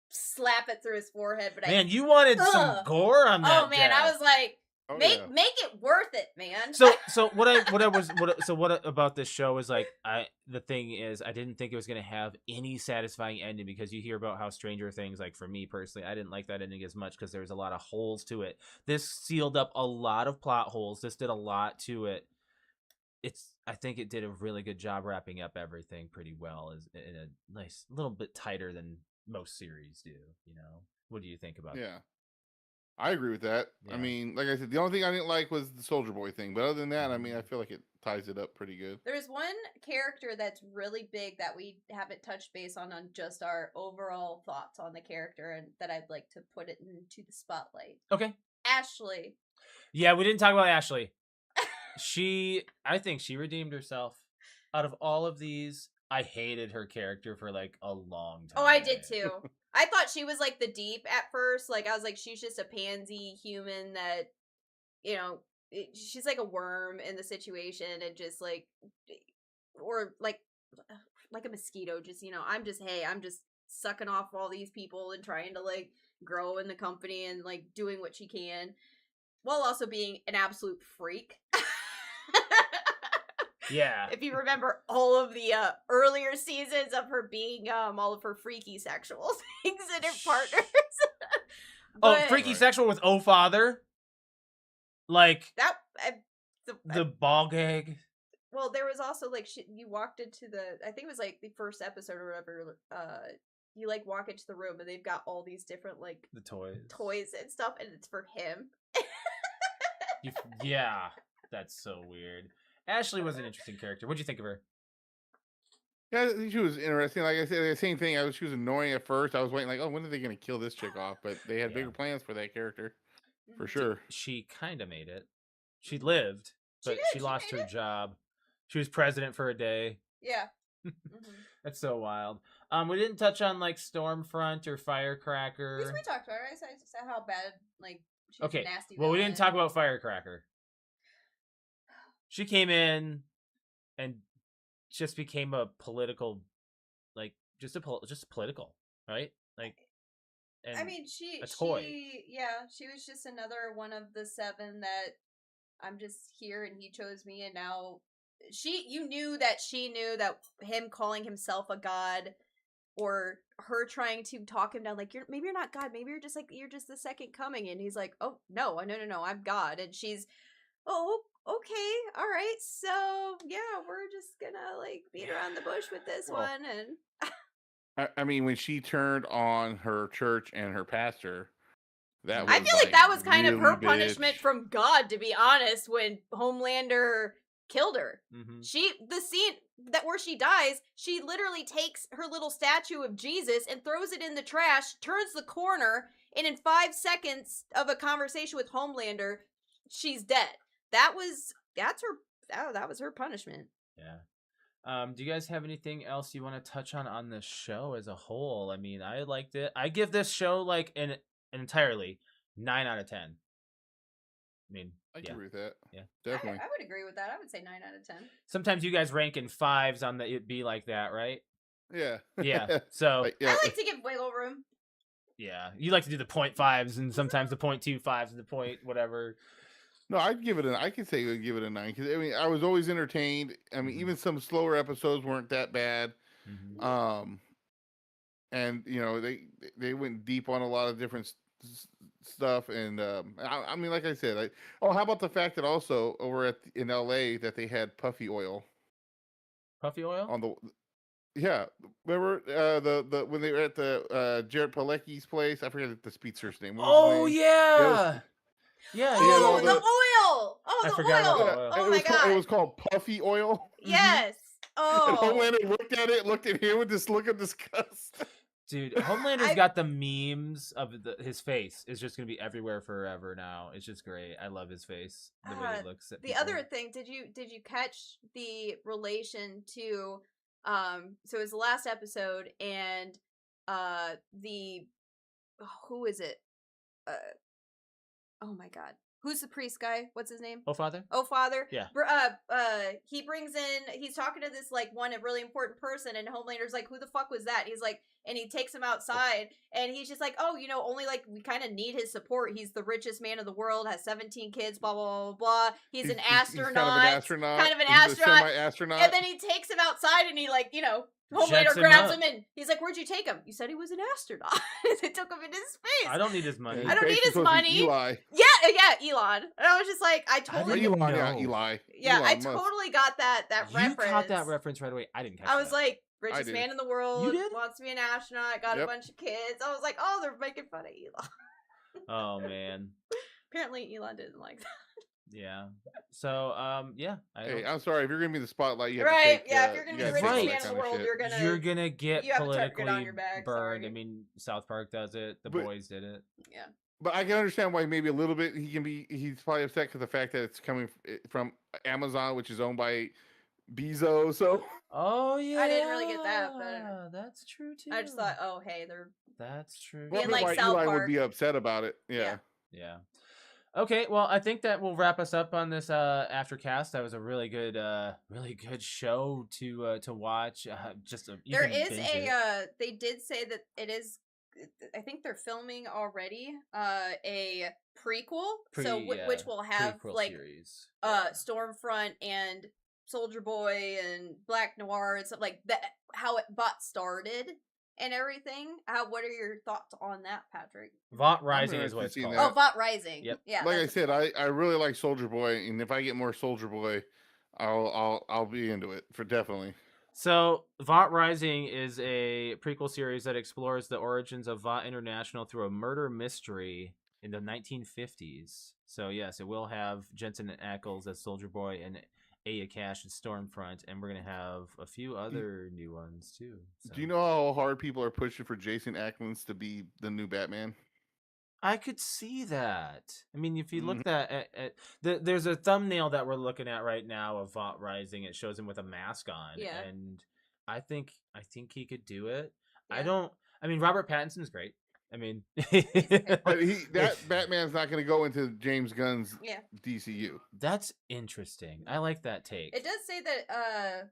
Speaker 2: slap it through his forehead. But
Speaker 1: man, you wanted some gore on that.
Speaker 2: Oh man, I was like, make it worth it, man.
Speaker 1: So what about this show is like, the thing is, I didn't think it was gonna have any satisfying ending, because you hear about how Stranger Things, like for me personally, I didn't like that ending as much because there was a lot of holes to it. This sealed up a lot of plot holes. This did a lot to it. I think it did a really good job wrapping up everything pretty well, in a nice little bit tighter than most series do. What do you think about that?
Speaker 3: Yeah, I agree with that.
Speaker 1: Yeah.
Speaker 3: I mean, like I said, the only thing I didn't like was the Soldier Boy thing, but other than that, I mean, I feel like it ties it up pretty good.
Speaker 2: There's one character that's really big that we haven't touched base on just our overall thoughts on the character, and that I'd like to put it into the spotlight.
Speaker 1: Okay.
Speaker 2: Ashley.
Speaker 1: Yeah, we didn't talk about Ashley. I think she redeemed herself. Out of all of these, I hated her character for like a long time.
Speaker 2: Oh, I did too. I thought she was like the deep at first. Like, I was like, she's just a pansy human that, she's like a worm in the situation, and just like, or like a mosquito. Just, I'm just sucking off all these people and trying to like grow in the company and like doing what she can, while also being an absolute freak.
Speaker 1: Yeah.
Speaker 2: If you remember all of the earlier seasons of her being all of her freaky sexual things and her partners.
Speaker 1: Freaky sexual with Oh Father? Like
Speaker 2: that
Speaker 1: the ball gag?
Speaker 2: Well, there was also like you walked into I think it was like the first episode or whatever, you like walk into the room and they've got all these different like
Speaker 1: the toys
Speaker 2: and stuff, and it's for him.
Speaker 1: Yeah, that's so weird. Ashley was an interesting character. What'd you think of her?
Speaker 3: Yeah, I think she was interesting. Like I said, the same thing. She was annoying at first. I was waiting, like, oh, when are they going to kill this chick off? But they had bigger plans for that character, for sure.
Speaker 1: She kind of made it. She lived, but she lost her job. She was president for a day.
Speaker 2: Yeah.
Speaker 1: That's so wild. We didn't touch on like Stormfront or Firecracker.
Speaker 2: We talked about it. I said how bad, like, she's
Speaker 1: okay.
Speaker 2: nasty.
Speaker 1: Well, we didn't talk about Firecracker. She came in and just became a political, like, just political, right? Like, and
Speaker 2: I mean, she was just another one of the 7 that I'm just here and he chose me, and now you knew that she knew that him calling himself a god, or her trying to talk him down, like, maybe you're not God, maybe you're just the second coming, and he's like, oh no, I'm God, and she's, oh, okay, all right, so yeah, we're just gonna like beat around the bush with this one. And
Speaker 3: I mean, when she turned on her church and her pastor, that was,
Speaker 2: I feel like that was kind of her punishment from God, to be honest, when Homelander killed her. The scene where she dies, she literally takes her little statue of Jesus and throws it in the trash, turns the corner, and in 5 seconds of a conversation with Homelander, she's dead. That was her punishment.
Speaker 1: Yeah. Do you guys have anything else you want to touch on the show as a whole? I mean, I liked it. I give this show like an entirely 9 out of 10. I mean,
Speaker 3: I agree with that.
Speaker 1: Yeah,
Speaker 3: definitely.
Speaker 2: I would agree with that. I would say 9 out of 10.
Speaker 1: Sometimes you guys rank in 5s on the It Be Like That, right?
Speaker 3: Yeah.
Speaker 1: Yeah. So
Speaker 2: I like to give wiggle room.
Speaker 1: Yeah, you like to do the 0.5s and sometimes the 0.25s and the point whatever.
Speaker 3: No, I could say I'd give it a 9, because I mean, I was always entertained. I mean, even some slower episodes weren't that bad. And they went deep on a lot of different stuff, and I mean, like I said, how about the fact that also over in LA that they had puffy oil?
Speaker 1: Puffy oil
Speaker 3: on the. Yeah, remember the when they were at the Jared Palecki's place? I forget the speedster's name.
Speaker 1: Oh yeah. Yeah.
Speaker 2: Oh, the oil! Oh, the oil! Oh my god!
Speaker 3: It was called Puffy Oil.
Speaker 2: Yes. Oh.
Speaker 3: And Homelander looked at him with this look of disgust.
Speaker 1: Dude, Homelander's got the memes of his face. It's just gonna be everywhere forever now. It's just great. I love his face, the way he looks at people.
Speaker 2: Other thing, did you catch the relation to so it was the last episode, and who is it? Oh my god. who's the priest guy? What's his name?
Speaker 1: Oh, Father?
Speaker 2: Oh, Father.
Speaker 1: Yeah.
Speaker 2: He brings in, he's talking to this, like, one really important person, and Homelander's like, who the fuck was that? He's like, and he takes him outside, and he's just like, oh, only, like, we kind of need his support. He's the richest man in the world, has 17 kids, blah, blah, blah, blah. He's an astronaut.
Speaker 3: He's kind of an
Speaker 2: astronaut.
Speaker 3: Semi-astronaut.
Speaker 2: And then he takes him outside, and he, like, Homelander grabs him and he's like, where'd you take him? You said he was an astronaut. They took him into space.
Speaker 1: I don't need his money.
Speaker 2: I don't need his money.
Speaker 3: Eli.
Speaker 2: Yeah, Elon. And I was just like, I totally...
Speaker 3: Eli.
Speaker 2: Yeah,
Speaker 3: Elon
Speaker 2: I
Speaker 3: Musk.
Speaker 2: totally got that reference.
Speaker 1: You caught that reference right away. I didn't catch that.
Speaker 2: I was like, richest man in the world,
Speaker 1: you did?
Speaker 2: wants to be an astronaut, got a bunch of kids. I was like, oh, they're making fun of Elon.
Speaker 1: Oh, man.
Speaker 2: Apparently Elon didn't like that.
Speaker 1: Yeah. So, yeah.
Speaker 3: Hey, I'm sorry. If you're gonna be the spotlight, you have
Speaker 2: right?
Speaker 3: to take,
Speaker 2: Yeah, if you're gonna be the richest
Speaker 1: right.
Speaker 2: man in the world,
Speaker 1: you're gonna get
Speaker 2: you have
Speaker 1: politically
Speaker 2: a target on your back,
Speaker 1: burned.
Speaker 2: sorry.
Speaker 1: I mean, South Park does it. The
Speaker 3: But-
Speaker 1: Boys did it.
Speaker 2: Yeah.
Speaker 3: But I can understand why maybe a little bit he's probably upset because the fact that it's coming from Amazon, which is owned by Bezos. So
Speaker 1: Oh yeah.
Speaker 2: I didn't really get that, but
Speaker 1: that's true too.
Speaker 2: I just thought, oh, hey, they're
Speaker 1: that's true.
Speaker 2: Being
Speaker 3: I
Speaker 2: like
Speaker 3: why
Speaker 2: South
Speaker 3: Eli
Speaker 2: Park.
Speaker 3: would be upset about it. Yeah.
Speaker 1: Yeah. Okay, well, I think that will wrap us up on this Aftercast. That was a really good show to watch.
Speaker 2: there is they did say that it is. I think they're filming already a prequel, which will have like
Speaker 1: series.
Speaker 2: Stormfront and Soldier Boy and Black Noir and stuff like that. How it got started. And everything. What are your thoughts on that, Patrick?
Speaker 1: Vought Rising is what it's called.
Speaker 2: Oh, Vought Rising.
Speaker 1: Yep.
Speaker 2: Yeah.
Speaker 3: Like I said, I really like Soldier Boy, and if I get more Soldier Boy, I'll be into it for definitely.
Speaker 1: So, Vought Rising is a prequel series that explores the origins of Vought International through a murder mystery in the 1950s. So, yes, it will have Jensen Ackles as Soldier Boy and Aya Cash and Stormfront, and we're gonna have a few other new ones too. So.
Speaker 3: Do you know how hard people are pushing for Jason Ackles to be the new Batman?
Speaker 1: I could see that. I mean, if you look at there's a thumbnail that we're looking at right now of Vought Rising. It shows him with a mask on, and I think he could do it. Yeah. I mean, Robert Pattinson's great. I mean,
Speaker 3: but Batman's not going to go into James Gunn's DCU.
Speaker 1: That's interesting. I like that take.
Speaker 2: It does say that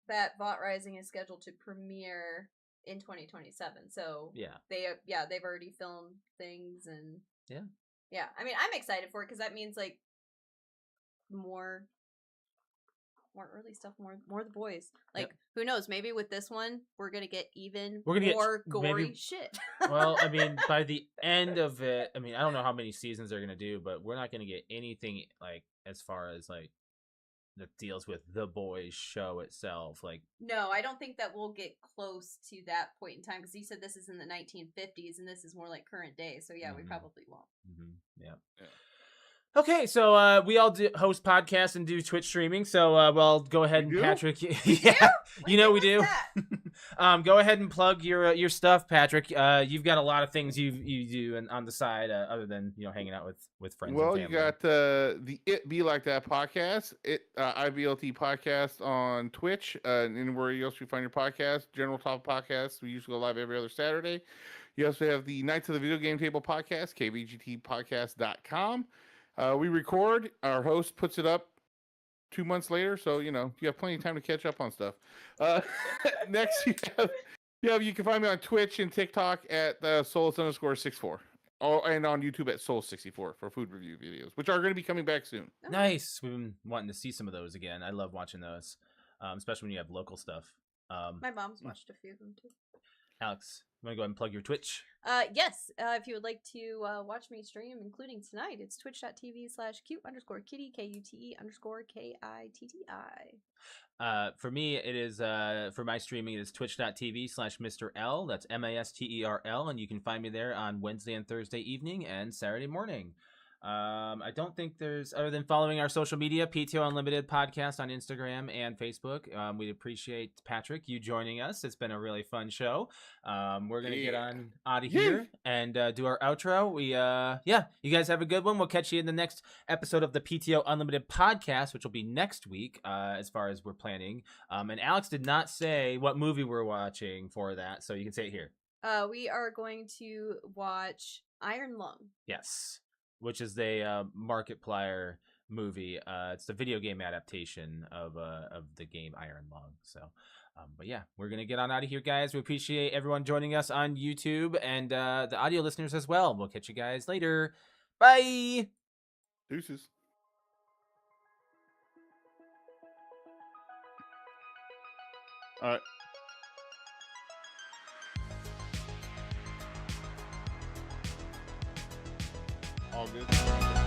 Speaker 2: that Vought Rising is scheduled to premiere in 2027. So they've already filmed things and yeah. I mean, I'm excited for it because that means like more early stuff, more the boys. Like, who knows? Maybe with this one, we're gonna get more gory shit.
Speaker 1: Well, I mean, by the end of it, I mean, I don't know how many seasons they're gonna do, but we're not gonna get anything like as far as like that deals with the Boys show itself. Like,
Speaker 2: no, I don't think that we'll get close to that point in time because he said this is in the 1950s and this is more like current day. So yeah, we probably won't.
Speaker 1: Yeah. Okay, so we all host podcasts and do Twitch streaming. So well, go ahead and Patrick. Yeah, we do. Go ahead and plug your stuff, Patrick. You've got a lot of things you do on the side other than hanging out with friends.
Speaker 3: Well,
Speaker 1: and family.
Speaker 3: You got the It Be Like That podcast, IBLT podcast on Twitch, and anywhere else you find your podcast. General Top Podcasts. We usually go live every other Saturday. You also have the Knights of the Video Game Table podcast, kvgtpodcast.com. We record. Our host puts it up 2 months later, so you have plenty of time to catch up on stuff. Next, you can find me on Twitch and TikTok at Solis64, and on YouTube at Solis64 for food review videos, which are going to be coming back soon.
Speaker 1: Nice. We've been wanting to see some of those again. I love watching those, especially when you have local stuff.
Speaker 2: My mom's watched a few of them too.
Speaker 1: Alex, you want to go ahead and plug your Twitch?
Speaker 2: Yes. If you would like to watch me stream, including tonight, it's twitch.tv/cute_kitty, KUTE_KITTI.
Speaker 1: For me, it is for my streaming, it is twitch.tv/Mr. L. That's MASTERL, and you can find me there on Wednesday and Thursday evening and Saturday morning. I don't think there's, other than following our social media, PTOUnlimited Podcast on Instagram and Facebook. We'd appreciate, Patrick, you joining us. It's been a really fun show. We're going to get on out of here and do our outro. You guys have a good one. We'll catch you in the next episode of the PTO Unlimited Podcast, which will be next week, as far as we're planning. And Alex did not say what movie we're watching for that, so you can say it here.
Speaker 2: We are going to watch Iron Lung.
Speaker 1: Yes. which is a Markiplier movie. It's the video game adaptation of the game Iron Lung. So, but yeah, we're gonna get on out of here, guys. We appreciate everyone joining us on YouTube and the audio listeners as well. We'll catch you guys later. Bye.
Speaker 3: Deuces. All right. All good.